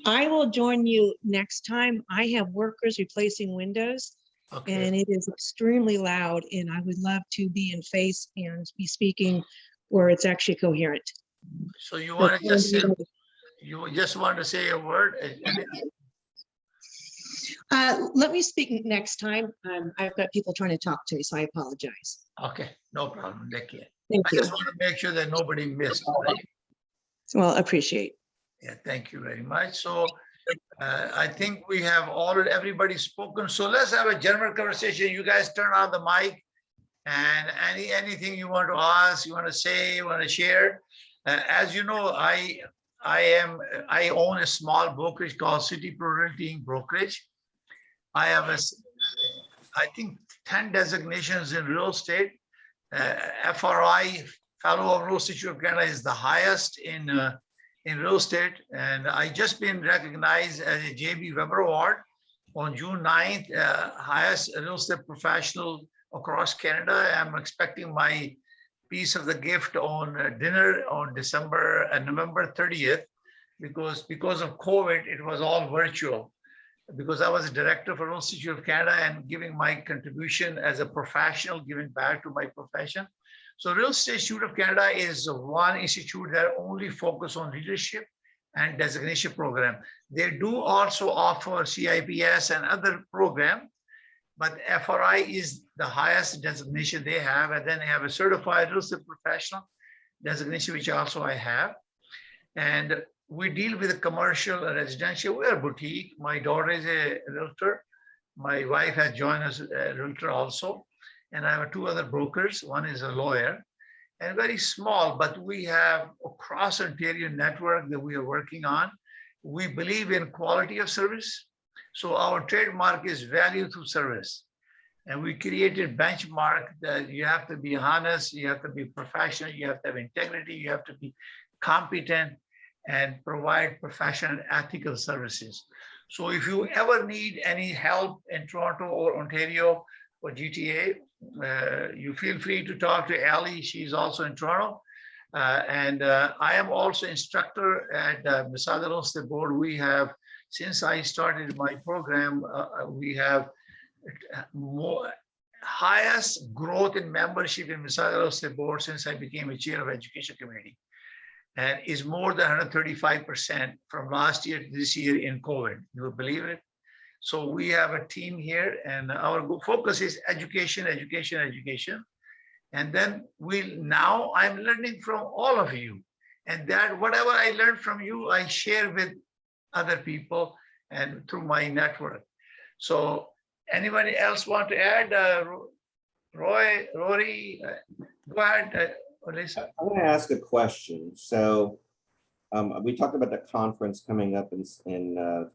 I will join you next time. I have workers replacing windows. Okay. And it is extremely loud, and I would love to be in face and be speaking where it's actually coherent. So you want to just say, you just want to say a word? Let me speak next time. I've got people trying to talk to me, so I apologize. Okay, no problem. Thank you. Thank you. I just want to make sure that nobody missed. Right? Well, appreciate. Yeah, thank you very much. So I think we have everybody spoken. So let's have a general conversation. You guys turn on the mic, and anything you want to ask, you want to say, you want to share. As you know, I own a small brokerage called City Pro Realty Brokerage. I have I think 10 designations in real estate. FRI, Fellow of Real Estate Institute of Canada, is the highest in real estate, and I just been recognized as a JB Weber Award on June 9th, highest real estate professional across Canada. I'm expecting my piece of the gift on dinner on November 30th, because of COVID, it was all virtual. Because I was a director for Real Estate Institute of Canada and giving my contribution as a professional, giving back to my profession. So Real Estate Institute of Canada is one institute that only focus on leadership and designation program. They do also offer CIPS and other program, but FRI is the highest designation they have. And then they have a certified real estate professional designation, which also I have. And we deal with the commercial and residential. We're a boutique. My daughter is a realtor. My wife has joined us a realtor also. And I have 2 other brokers. One is a lawyer, and very small, but we have a cross-Ontario network that we are working on. We believe in quality of service. So our trademark is value through service. And we created benchmark that you have to be honest, you have to be professional, you have to have integrity, you have to be competent and provide professional ethical services. So if you ever need any help in Toronto or Ontario or GTA, you feel free to talk to Ali. She's also in Toronto. I am also instructor at Misada Real Estate Board. We have, since I started my program, we have more highest growth in membership in Misada Real Estate Board since I became a chair of education committee, and is more than 135% from last year to this year in COVID. You will believe it? So we have a team here, and our focus is education, education, education. And then now I'm learning from all of you, and that whatever I learned from you, I share with other people and through my network. So anybody else want to add? Rory, go ahead, Lisa. I want to ask a question. So we talked about the conference coming up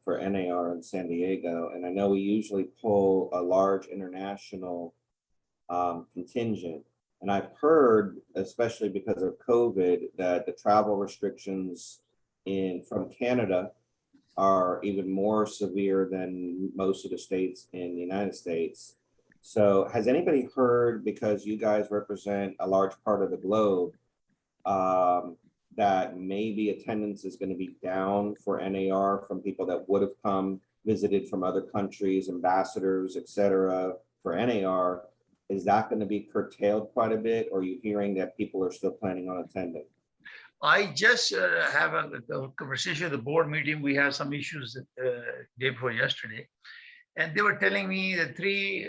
for NAR in San Diego, and I know we usually pull a large international contingent. And I've heard, especially because of COVID, that the travel restrictions from Canada are even more severe than most of the states in the United States. So has anybody heard, because you guys represent a large part of the globe, that maybe attendance is going to be down for NAR from people that would have visited from other countries, ambassadors, et cetera, for NAR? Is that going to be curtailed quite a bit, or are you hearing that people are still planning on attending? I just have a conversation at the board meeting. We had some issues day before yesterday, and they were telling me the three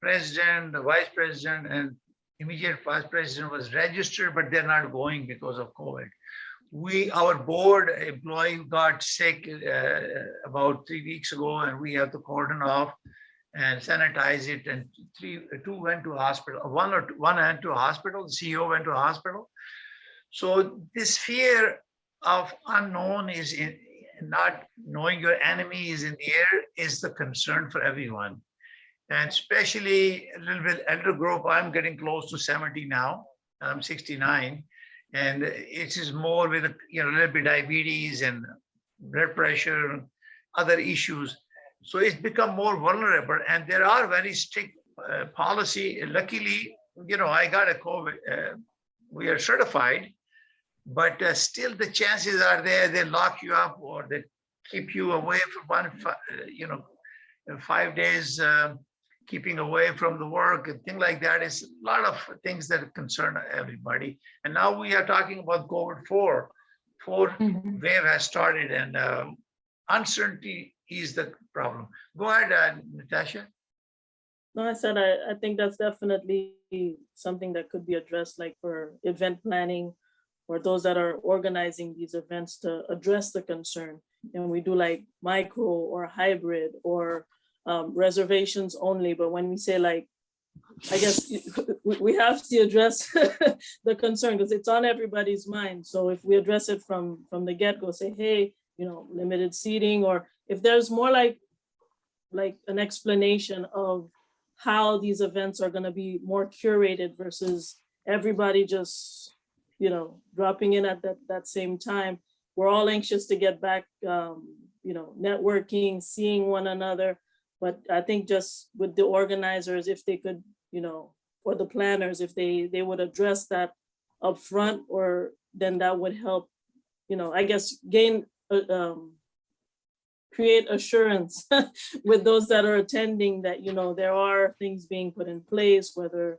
president, the vice president, and immediate vice president was registered, but they're not going because of COVID. Our board employee got sick about 3 weeks ago, and we have to cordon off and sanitize it. And two went to hospital. One went to a hospital. The CEO went to a hospital. So this fear of unknown is not knowing your enemy is in the air is the concern for everyone. And especially a little bit elder group. I'm getting close to 70 now. I'm 69. And it is more with a little bit diabetes and blood pressure and other issues. So it's become more vulnerable, and there are very strict policy. Luckily, I got a COVID. We are certified, but still the chances are there. They lock you up or they keep you away for 5 days, keeping away from the work and things like that. Is a lot of things that concern everybody. And now we are talking about COVID 4 wave has started, and uncertainty is the problem. Go ahead, Natasha. No, I said I think that's definitely something that could be addressed, like for event planning or those that are organizing these events, to address the concern. And we do like micro or hybrid or reservations only. But when we say, like, I guess we have to address the concern because it's on everybody's mind. So if we address it from the get-go, say, hey, limited seating, or if there's more like an explanation of how these events are going to be more curated versus everybody just, dropping in at that same time. We're all anxious to get back, networking, seeing one another. But I think just with the organizers, if they could, or the planners, if they would address that up front, or then that would help, I guess, create assurance with those that are attending that, there are things being put in place, whether,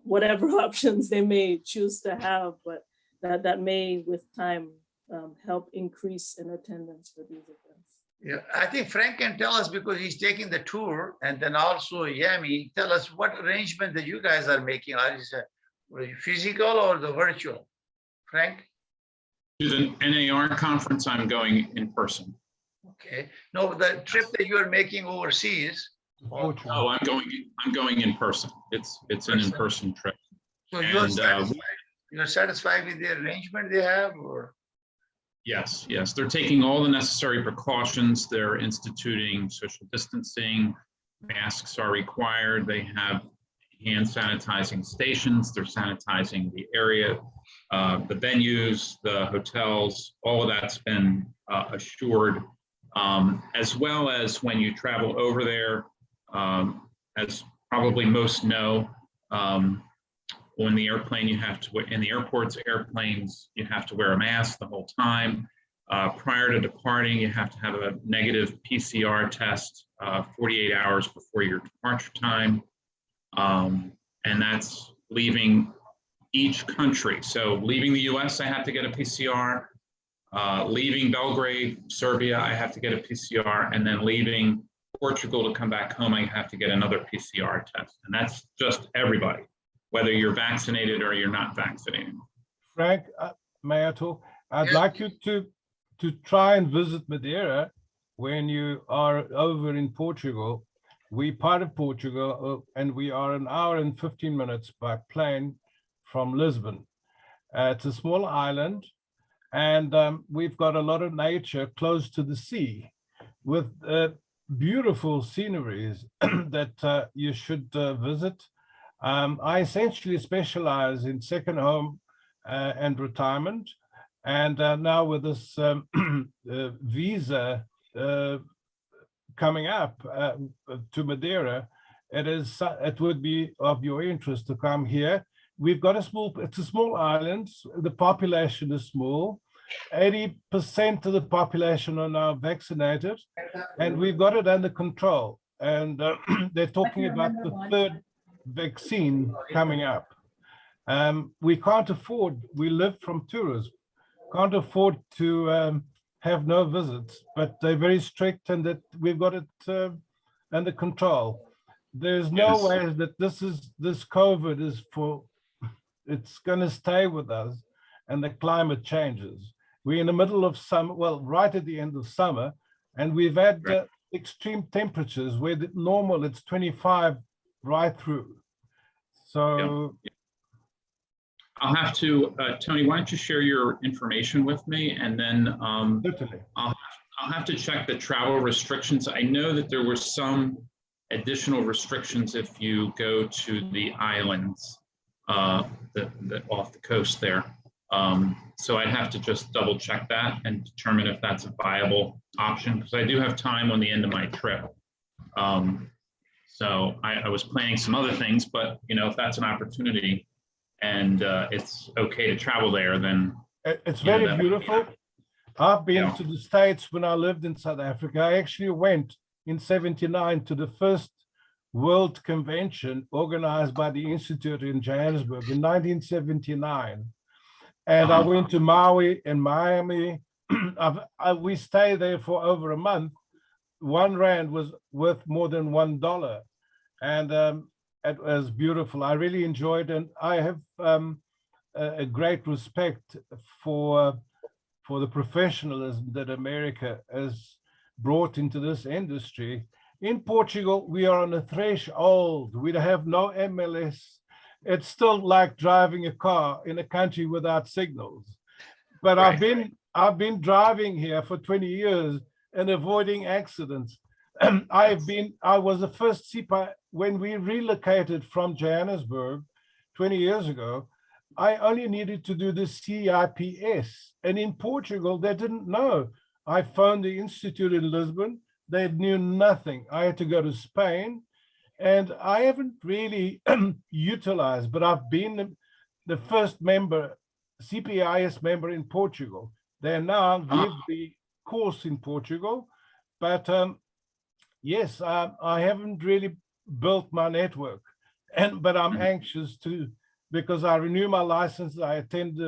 whatever options they may choose to have, but that may with time help increase in attendance for these events. Yeah, I think Frank can tell us because he's taking the tour, and then also Yami, tell us what arrangement that you guys are making. Is it physical or the virtual? Frank? To the NAR conference, I'm going in person. Okay. No, the trip that you are making overseas. Oh, I'm going in person. It's an in-person trip. So you're satisfied with the arrangement they have, or? Yes. They're taking all the necessary precautions. They're instituting social distancing. masks are required. They have hand sanitizing stations. They're sanitizing the area, the venues, the hotels, all of that's been assured, as well as when you travel over there, as probably most know, on the airplane, you have to, in the airplanes, you have to wear a mask the whole time. Prior to departing, you have to have a negative PCR test 48 hours before your departure time. And that's leaving each country. So leaving the US, I have to get a PCR. Leaving Belgrade, Serbia, I have to get a PCR. And then leaving Portugal to come back home, I have to get another PCR test. And that's just everybody, whether you're vaccinated or you're not vaccinated. Frank, may I talk? I'd like you to try and visit Madeira when you are over in Portugal. We're part of Portugal, and we are an hour and 15 minutes by plane from Lisbon. It's a small island, and we've got a lot of nature close to the sea with beautiful sceneries that you should visit. I essentially specialize in second home and retirement. And now with this visa coming up to Madeira, it would be of your interest to come here. We've got it's a small island. The population is small. 80% of the population are now vaccinated, and we've got it under control. And they're talking about the third vaccine coming up. We can't afford, we live from tourism, can't afford to have no visits, but they're very strict, and that we've got it under control. There's no way that this COVID is it's going to stay with us, and the climate changes. We're in the middle of summer, well, right at the end of summer, and we've had extreme temperatures where the normal it's 25 right through. So I'll have to, Tony, why don't you share your information with me, and then I'll have to check the travel restrictions. I know that there were some additional restrictions if you go to the islands off the coast there. So I'd have to just double check that and determine if that's a viable option, because I do have time on the end of my trip. So I was planning some other things, but if that's an opportunity and it's okay to travel there, then it's very beautiful. I've been to the States when I lived in South Africa. I actually went in '79 to the first World Convention organized by the Institute in Johannesburg in 1979. And I went to Maui and Miami. We stayed there for over a month. 1 rand was worth more than $1. And it was beautiful. I really enjoyed it. And I have a great respect for the professionalism that America has brought into this industry. In Portugal, we are on a threshold. We have no MLS. It's still like driving a car in a country without signals. But I've been driving here for 20 years and avoiding accidents. I was the first CIPA when we relocated from Johannesburg 20 years ago. I only needed to do the CIPS, and in Portugal they didn't know. I phoned the institute in Lisbon. They knew nothing. I had to go to Spain, and I haven't really utilized, but I've been the first member, CPIS member in Portugal. They now give the course in Portugal, but yes, I haven't really built my network, but I'm anxious to, because I renew my license, I attend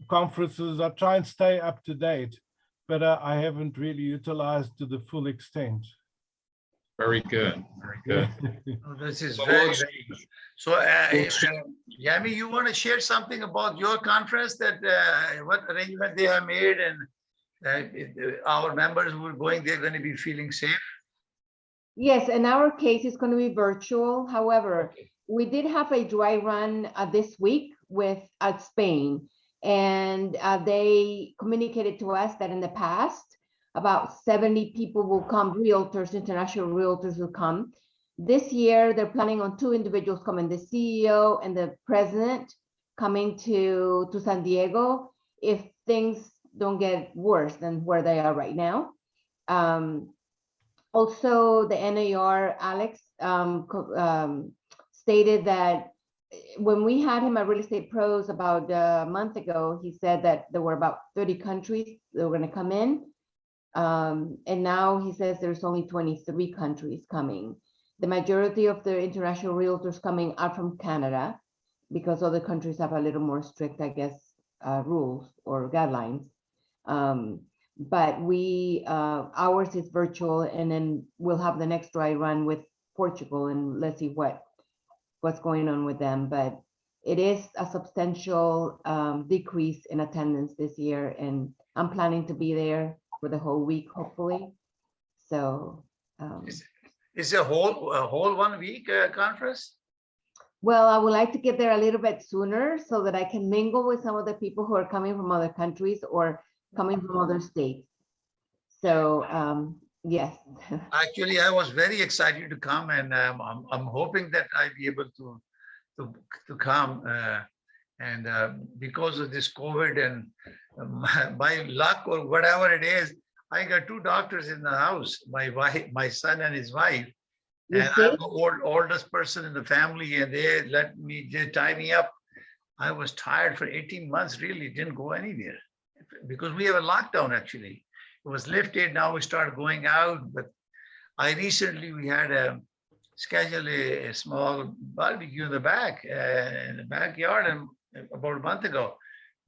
conferences, I try and stay up to date, but I haven't really utilized to the full extent. Very good, very good. This is very good. So, Yami, you want to share something about your conference, that what arrangement they have made, and our members who are going, they're going to be feeling safe? Yes, in our case, it's going to be virtual. However, we did have a dry run this week at Spain, and they communicated to us that in the past, about 70 people will come, realtors, international realtors will come. This year, they're planning on 2 individuals coming, the CEO and the president coming to San Diego if things don't get worse than where they are right now. Also, the NAR, Alex, stated that when we had him at Real Estate Pros about a month ago, he said that there were about 30 countries that were going to come in. And now he says there's only 23 countries coming. The majority of the international realtors coming are from Canada because other countries have a little more strict, I guess, rules or guidelines. But ours is virtual, and then we'll have the next dry run with Portugal, and let's see what's going on with them. But it is a substantial decrease in attendance this year, and I'm planning to be there for the whole week, hopefully. So is a whole 1 week conference? Well, I would like to get there a little bit sooner so that I can mingle with some of the people who are coming from other countries or coming from other states. So yes. Actually, I was very excited to come, and I'm hoping that I'll be able to come. And because of this COVID and by luck or whatever it is, I got 2 doctors in the house, my wife, my son and his wife. And I'm the oldest person in the family, and they tie me up. I was tired for 18 months, really didn't go anywhere because we have a lockdown actually. It was lifted, now we start going out. But we had scheduled a small barbecue in the backyard and about a month ago.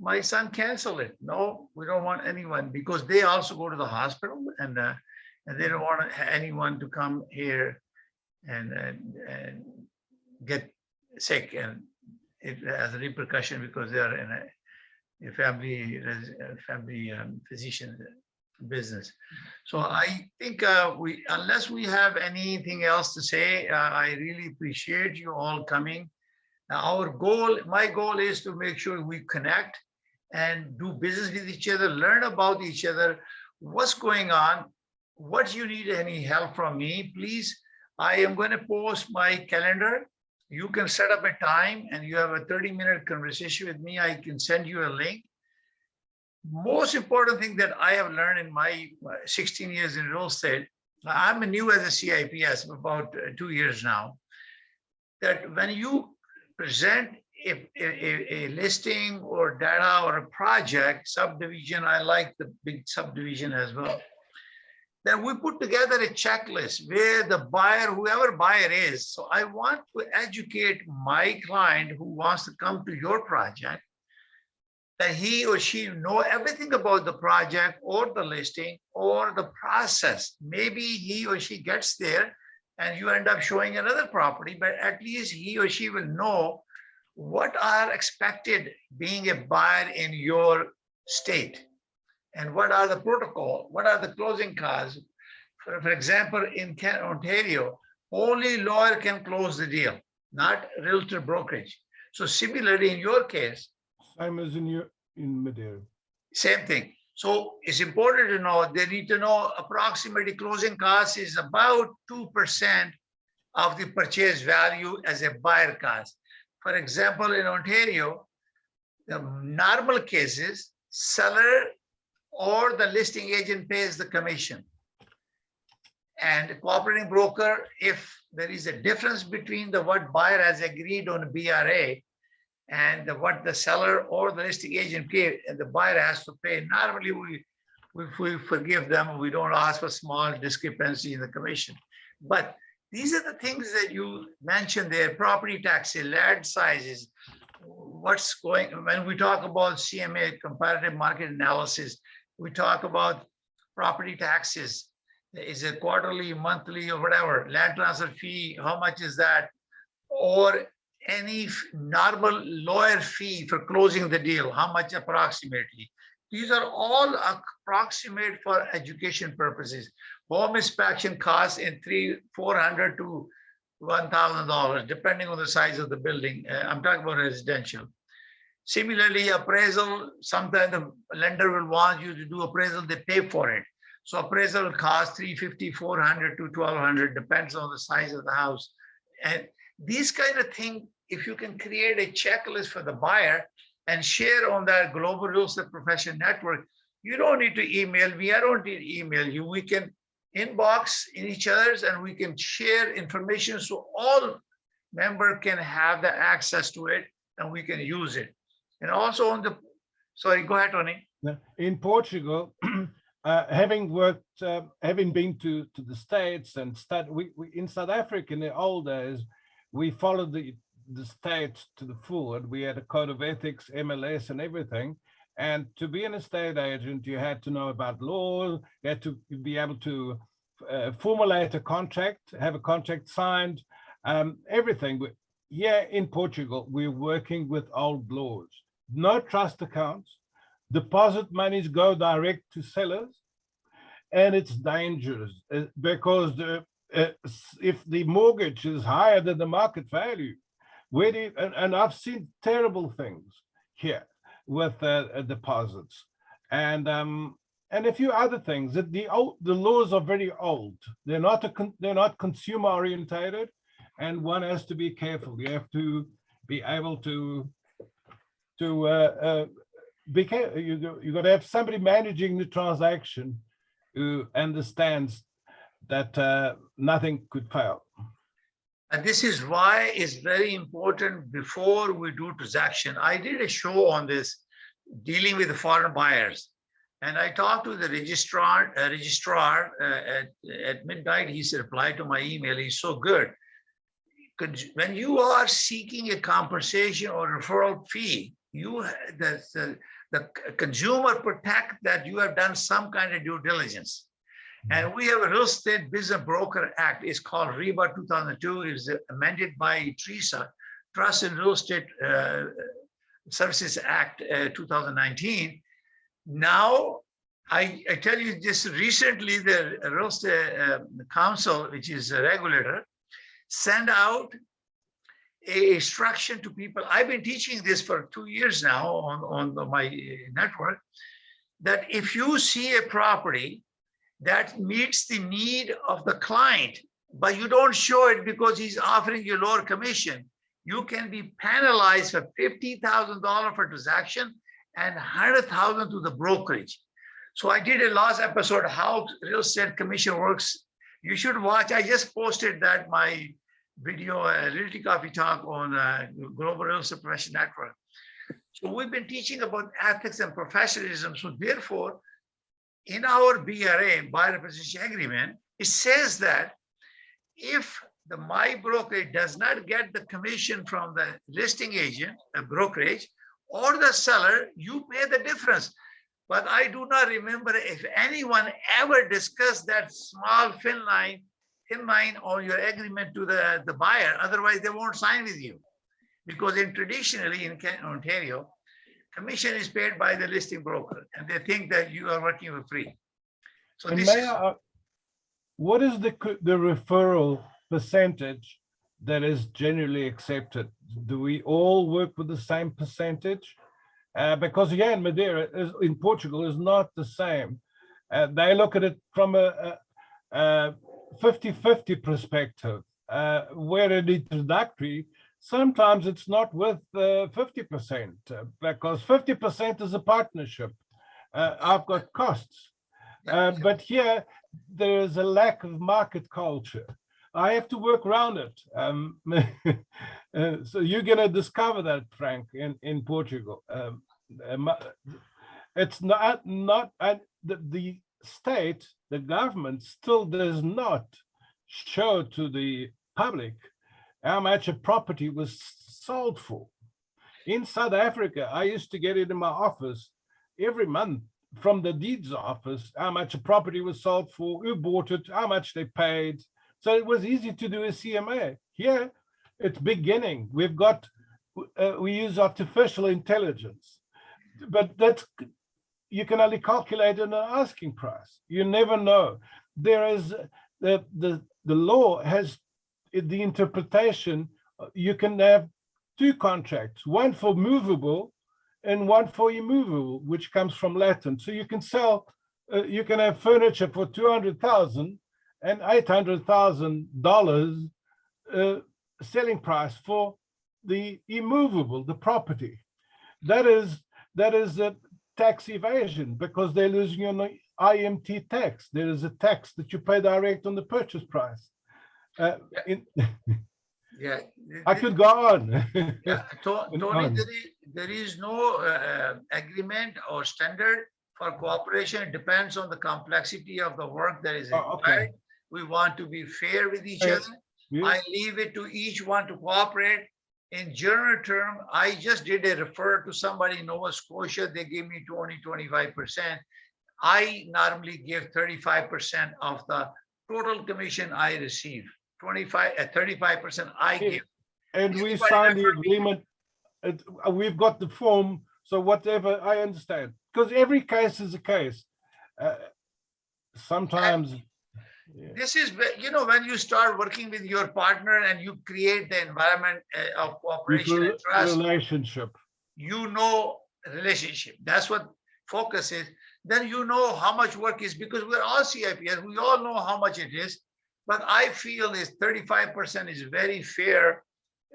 My son canceled it. No, we don't want anyone, because they also go to the hospital, and they don't want anyone to come here and get sick, and it has a repercussion because they are in a family physician business. So I think unless we have anything else to say, I really appreciate you all coming. My goal is to make sure we connect and do business with each other, learn about each other, what's going on, what you need any help from me, please. I am going to post my calendar. You can set up a time and you have a 30-minute conversation with me. I can send you a link. Most important thing that I have learned in my 16 years in real estate, I'm new as a CIPS about 2 years now, that when you present a listing or data or a project, subdivision, I like the big subdivision as well, then we put together a checklist where the buyer, whoever buyer is. So I want to educate my client who wants to come to your project, that he or she know everything about the project or the listing or the process. Maybe he or she gets there and you end up showing another property, but at least he or she will know what are expected being a buyer in your state. And what are the protocol? What are the closing costs? For example, in Ontario, only lawyer can close the deal, not realtor brokerage. So similarly, in your case, same as in Madeira. Same thing. So it's important to know, they need to know approximately closing costs is about 2% of the purchase value as a buyer cost. For example, in Ontario, the normal cases, seller or the listing agent pays the commission. And the cooperating broker, if there is a difference between what buyer has agreed on BRA and what the seller or the listing agent pay, and the buyer has to pay, normally we forgive them. We don't ask for small discrepancy in the commission. But these are the things that you mentioned there: property taxes, land sizes, what's going, when we talk about CMA, comparative market analysis, we talk about property taxes. Is it quarterly, monthly, or whatever? Land transfer fee, how much is that? Or any normal lawyer fee for closing the deal, how much approximately? These are all approximate for education purposes. Home inspection costs in $400 to $1,000, depending on the size of the building. I'm talking about residential. Similarly, appraisal, sometimes the lender will want you to do appraisal, they pay for it. So appraisal will cost $350, $400 to $1,200, depends on the size of the house. And these kind of things, if you can create a checklist for the buyer and share on that Global Real Estate Profession Network, you don't need to email me. I don't need to email you. We can inbox in each other's and we can share information so all members can have the access to it and we can use it. And also on the, sorry, go ahead, Tony. In Portugal, having worked, having been to the States and we in South Africa in the old days, we followed the states to the full, and we had a code of ethics, MLS, and everything. And to be an estate agent, you had to know about law, you had to be able to formulate a contract, have a contract signed, everything. Here in Portugal, we're working with old laws. No trust accounts, deposit monies go direct to sellers, and it's dangerous because if the mortgage is higher than the market value, where do you, and I've seen terrible things here with deposits and a few other things. That the laws are very old. They're not consumer orientated, and one has to be careful. You have to be able to be careful. You got to have somebody managing the transaction who understands that nothing could fail. And this is why it's very important before we do transaction. I did a show on this, dealing with the foreign buyers. And I talked to the registrar at midnight. He replied to my email. He's so good. When you are seeking a compensation or referral fee, the consumer protect that you have done some kind of due diligence. And we have a Real Estate Business Broker Act. It's called REBA 2002. It was amended by TRESA, Trust and Real Estate Services Act 2019. Now, I tell you just recently, the Real Estate Council, which is a regulator, sent out a instruction to people. I've been teaching this for 2 years now on my network, that if you see a property that meets the need of the client, but you don't show it because he's offering you lower commission, you can be penalized for $50,000 for transaction and $100,000 to the brokerage. So I did a last episode, how real estate commission works. You should watch. I just posted that my video, Realty Coffee Talk on Global Real Estate Profession Network. So we've been teaching about ethics and professionalism. So therefore, in our BRA, Buyer Representation Agreement, it says that if my brokerage does not get the commission from the listing agent, a brokerage, or the seller, you pay the difference. But I do not remember if anyone ever discussed that small thin line on your agreement to the buyer. Otherwise, they won't sign with you. Because traditionally in Ontario, commission is paid by the listing broker, and they think that you are working for free. So this what is the referral percentage that is generally accepted? Do we all work with the same percentage? Because again, Madeira in Portugal is not the same. They look at it from a 50-50 perspective, where in introductory, sometimes it's not worth 50%, because 50% is a partnership. I've got costs. But here, there is a lack of market culture. I have to work around it. So you're going to discover that, Frank, in Portugal. It's not the state, the government still does not show to the public how much a property was sold for. In South Africa, I used to get it in my office every month from the deeds office, how much a property was sold for, who bought it, how much they paid. So it was easy to do a CMA. Here, it's beginning. We use artificial intelligence, but you can only calculate an asking price. You never know. There is the law has the interpretation. You can have two contracts, one for movable and one for immovable, which comes from Latin. So you can sell you can have furniture for $200,000 and $800,000 selling price for the immovable, the property. That is a tax evasion because they're losing on the IMT tax. There is a tax that you pay direct on the purchase price. Yeah, I could go on. yeah. Tony, there is no agreement or standard for cooperation. It depends on the complexity of the work that is required. Okay. We want to be fair with each Fair. other. Yeah. I leave it to each one to cooperate. In general term, I just did a refer to somebody in Nova Scotia. They gave me 25%. I normally give 35% of the total commission I receive. 35% I give. And we Anybody signed the refer me? agreement. We've got the form, so whatever, I understand. Because every case is a case. Sometimes. This is, when you start working with your partner and you create the environment of cooperation and trust, Relationship. Relationship. That's what focus is. Then you know how much work is, because we're all CIPS. We all know how much it is. But I feel is 35% is very fair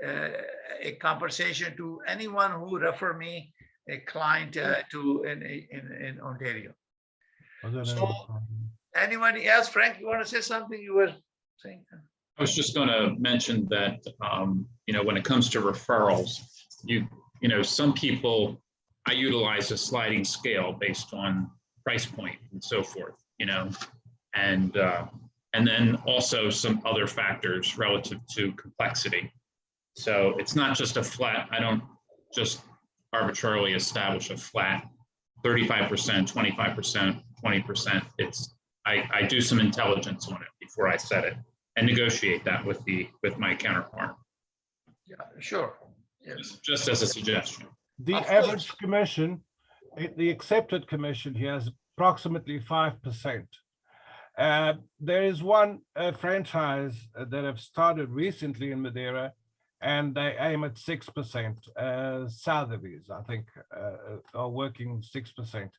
a compensation to anyone who refer me a client in Ontario. So anybody else? Frank, you want to say something? You were saying. I was just going to mention that, when it comes to referrals, some people, I utilize a sliding scale based on price point and so forth, and then also some other factors relative to complexity. So it's not just a flat, I don't just arbitrarily establish a flat 35%, 25%, 20%. I do some intelligence on it before I set it and negotiate that with my counterpart. Yeah, sure. Yes. Just as a suggestion. The average commission, the accepted commission here is approximately 5%. There is one franchise that have started recently in Madeira, and they aim at 6%. Sotheby's, I think, are working 6%.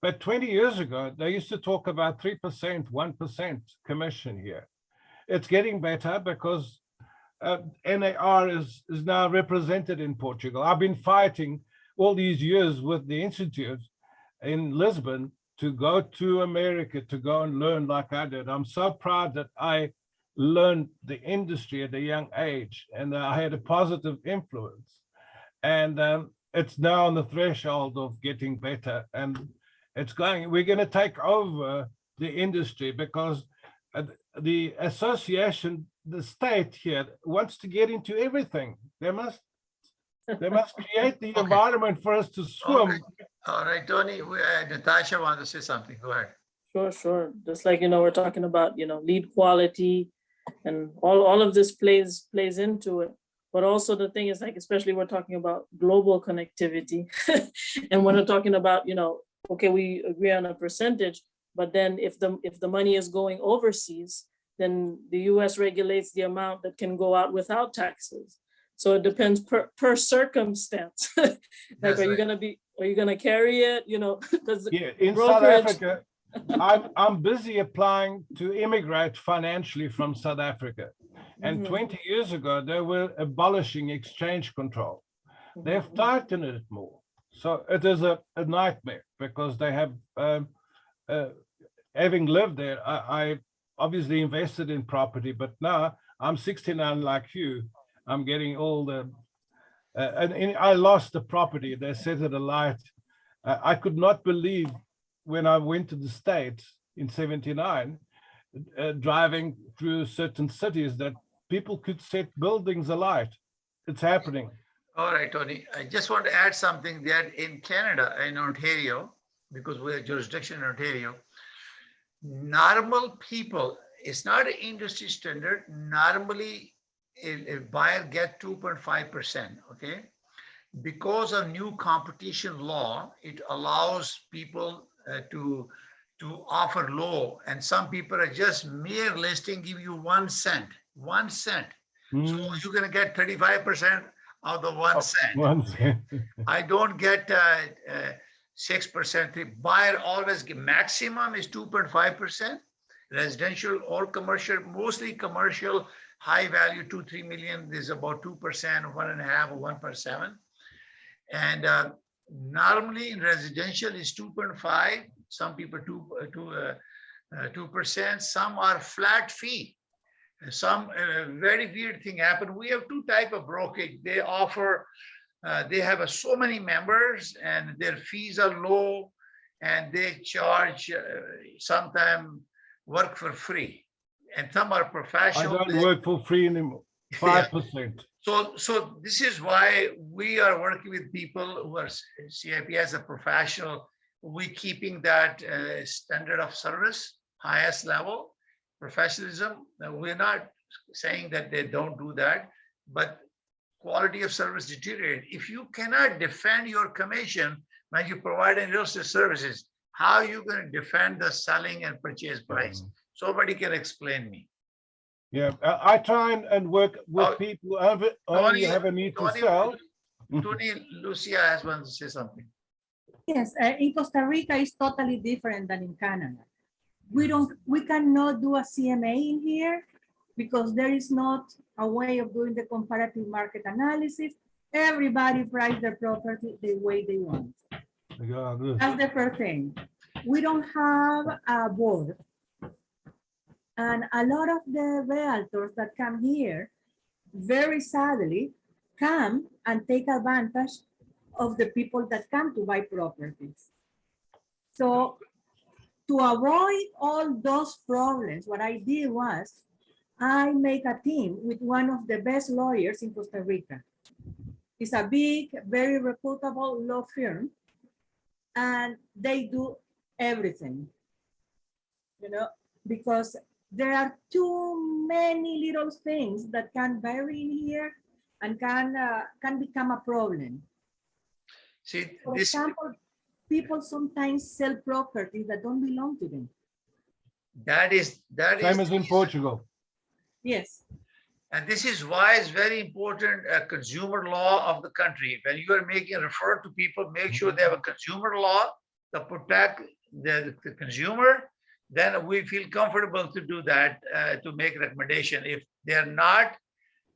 But 20 years ago, they used to talk about 3%, 1% commission here. It's getting better because NAR is now represented in Portugal. I've been fighting all these years with the Institute in Lisbon to go to America, to go and learn like I did. I'm so proud that I learned the industry at a young age and I had a positive influence. And it's now on the threshold of getting better. And we're going to take over the industry because the association, the state here wants to get into everything. They must create the environment for us to swim. Okay. All right, Tony, Natasha wants to say something. Go ahead. Sure. Just like, we're talking about, lead quality and all of this plays into it. But also the thing is, like, especially we're talking about global connectivity. And when we're talking about, okay, we agree on a percentage, but then if the money is going overseas, then the US regulates the amount that can go out without taxes. So it depends per circumstance. Like, are you gonna carry it? Because in South Africa, I'm busy applying to immigrate financially from South Africa. And 20 years ago, they were abolishing exchange control. They've tightened it more. So it is a nightmare because they have, having lived there, I obviously invested in property, but now I'm 69 like you. I'm getting all and I lost the property. They set it alight. I could not believe when I went to the States in 79, driving through certain cities that people could set buildings alight. It's happening. All right, Tony, I just want to add something that in Canada, in Ontario, because we have jurisdiction in Ontario, normal people, it's not an industry standard. Normally, a buyer get 2.5%, okay? Because of new competition law, it allows people to offer low, and some people are just mere listing, give you 1 cent. So you're gonna get 35% of the 1 cent. 1 cent. I don't get 6%. Buyer always give maximum is 2.5%. Residential or commercial, mostly commercial, high value 2-3 million is about 2%, 1.5 or 1.7. And normally in residential is 2.5. Some people 2%. Some are flat fee. Some very weird thing happened. We have two type of brokerage. They offer. They have so many members and their fees are low, and they charge sometimes work for free, and some are I professional. don't work for free anymore. 5%. So this is why we are working with people who are CIP as a professional. We keeping that standard of service, highest level, professionalism. We're not saying that they don't do that, but quality of service deteriorate. If you cannot defend your commission when you provide any real estate services, how are you going to defend the selling and purchase price? Somebody can explain me. Yeah, I try and work with people who only have a need to sell. Tony, Lucia has wanted to say something. Yes, in Costa Rica is totally different than in Canada. We cannot do a CMA in here because there is not a way of doing the comparative market analysis. Everybody price their property the way they want. That's the first thing. We don't have a board. And a lot of the realtors that come here, very sadly, come and take advantage of the people that come to buy properties. So to avoid all those problems, what I did was I make a team with one of the best lawyers in Costa Rica. It's a big, very reputable law firm, and they do everything, you know, because there are too many little things that can vary in here and can become a problem. See, for example, people sometimes sell properties that don't belong to them. That is same as in Portugal. Yes. And this is why it's very important consumer law of the country. When you are making a refer to people, make sure they have a consumer law to protect the consumer. Then we feel comfortable to do that, to make recommendation. If they're not,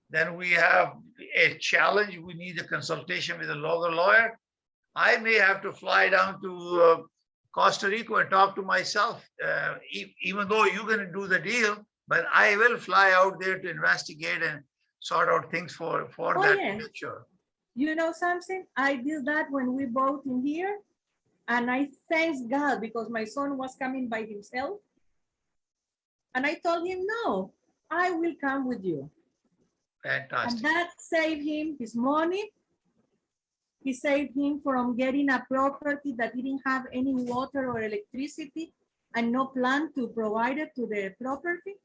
then we have a challenge. We need a consultation with a local lawyer. I may have to fly down to Costa Rica and talk to myself, even though you're going to do the deal, but I will fly out there to investigate and sort out things for that. Yeah. Sure. You know something? I did that when we bought in here. And I thank God because my son was coming by himself. And I told him, no, I will come with you. Fantastic. And that saved him his money. He saved him from getting a property that didn't have any water or electricity and no plan to provide it to the property.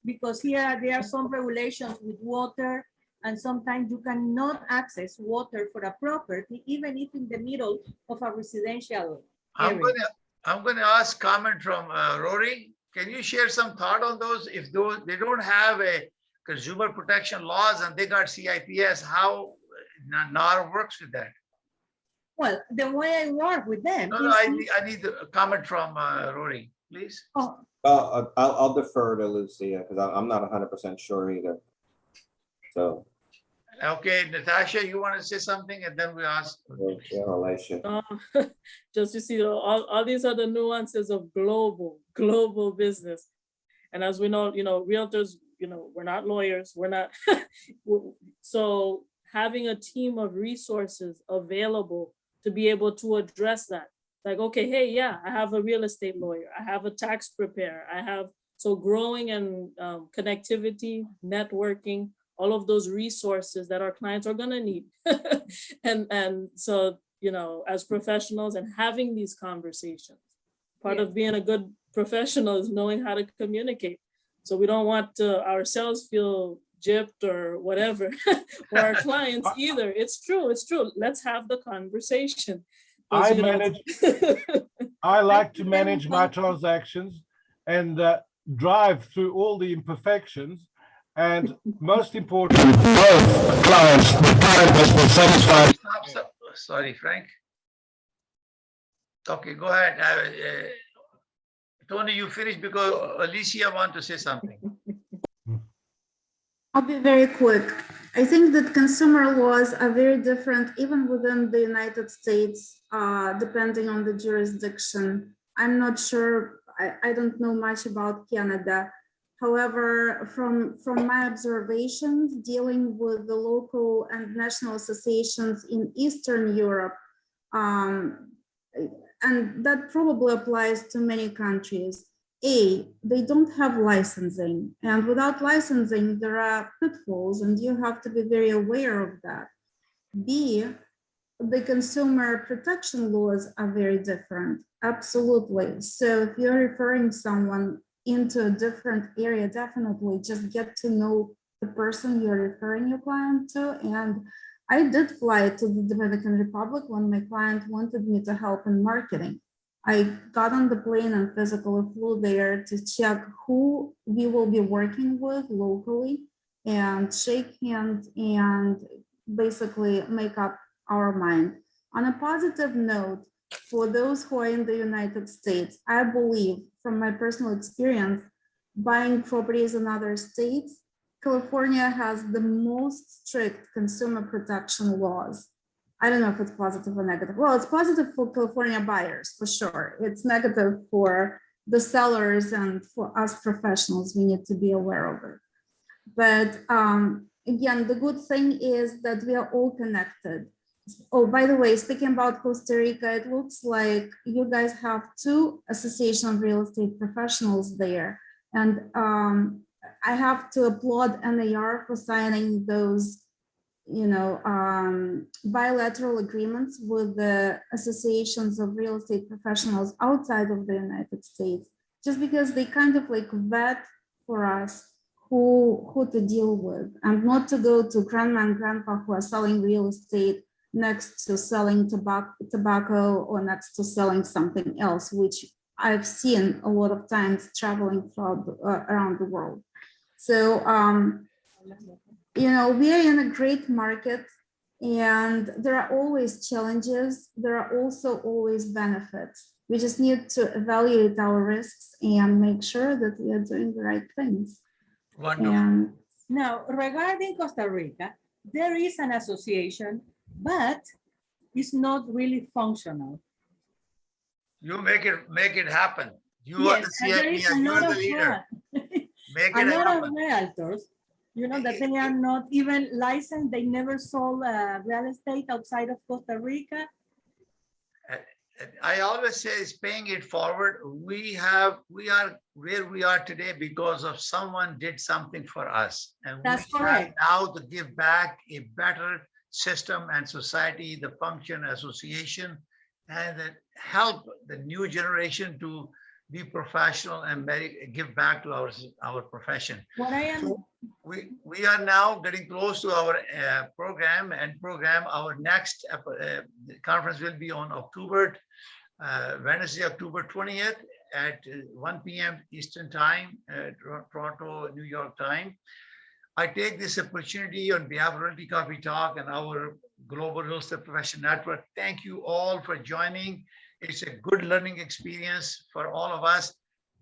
Because here there are some regulations with water, and sometimes you cannot access water for a property, even if in the middle of a residential area. I'm going to ask comment from Rory. Can you share some thought on those? If they don't have a consumer protection laws and they got CIPS, how NAR works with that? Well, the way I work with them. No, I need a comment from Rory, please. Oh. I'll defer to Lucia because I'm not 100% sure either. So. Okay, Natasha, you want to say something, and then we ask. Just to see, all these are the nuances of global business, and as we know, realtors, we're not lawyers, we're not. So having a team of resources available to be able to address that, like, okay, hey, yeah, I have a real estate lawyer, I have a tax preparer, so growing and connectivity, networking, all of those resources that our clients are going to need. and so, as professionals and having these conversations, part of being a good professional is knowing how to communicate. So we don't want ourselves feel gypped or whatever, or our clients either. It's true. Let's have the conversation. I like to manage my transactions and drive through all the imperfections. And most important, both clients, the client must be satisfied. Sorry, Frank. Okay, go ahead. Tony, you finish because Alicia want to say something. I'll be very quick. I think that consumer laws are very different even within the United States, depending on the jurisdiction. I'm not sure, I don't know much about Canada. However, from my observations dealing with the local and national associations in Eastern Europe, and that probably applies to many countries. A, they don't have licensing, and without licensing, there are pitfalls, and you have to be very aware of that. B, the consumer protection laws are very different, absolutely. So if you're referring someone into a different area, definitely just get to know the person you're referring your client to. And I did fly to the Dominican Republic when my client wanted me to help in marketing. I got on the plane and physically flew there to check who we will be working with locally and shake hands and basically make up our mind. On a positive note, for those who are in the United States, I believe from my personal experience, buying properties in other states, California has the most strict consumer protection laws. I don't know if it's positive or negative. Well, it's positive for California buyers, for sure. It's negative for the sellers and for us professionals. We need to be aware of it. But again, the good thing is that we are all connected. Oh, by the way, speaking about Costa Rica, it looks like you guys have 2 Association of Real Estate Professionals there. And I have to applaud NAR for signing those, bilateral agreements with the associations of real estate professionals outside of the United States, just because they kind of like vet for us who to deal with, and not to go to grandma and grandpa who are selling real estate next to selling tobacco or next to selling something else, which I've seen a lot of times traveling around the world. So, we are in a great market, and there are always challenges. There are also always benefits. We just need to evaluate our risks and make sure that we are doing the right things. Wonderful. And now, regarding Costa Rica, there is an association, but it's not really functional. You make it happen. You Yes, are the CIP, and you are the leader. Make it a lot happen. of realtors, that they are not even licensed. They never sold real estate outside of Costa Rica. I always say is paying it forward. We are where we are today because of someone did something for us. And That's we correct. have now to give back a better system and society, the function association, and that help the new generation to be professional and give back to our profession. What I am, we are now getting close to our program. Our next conference will be on Wednesday, October 20th at 1 p.m. Eastern Time, Toronto, New York time. I take this opportunity on behalf of Realty Coffee Talk and our Global Real Estate Profession Network. Thank you all for joining. It's a good learning experience for all of us.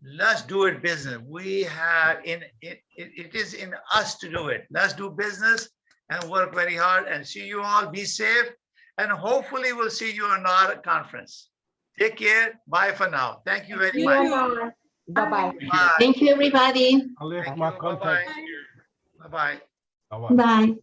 Let's do it business. It is in us to do it. Let's do business and work very hard, and see you all. Be safe, and hopefully we'll see you on our conference. Take care. Bye for now. Thank you very much. Bye-bye. Bye. Thank you, everybody. I'll leave my contact. Bye-bye. Bye.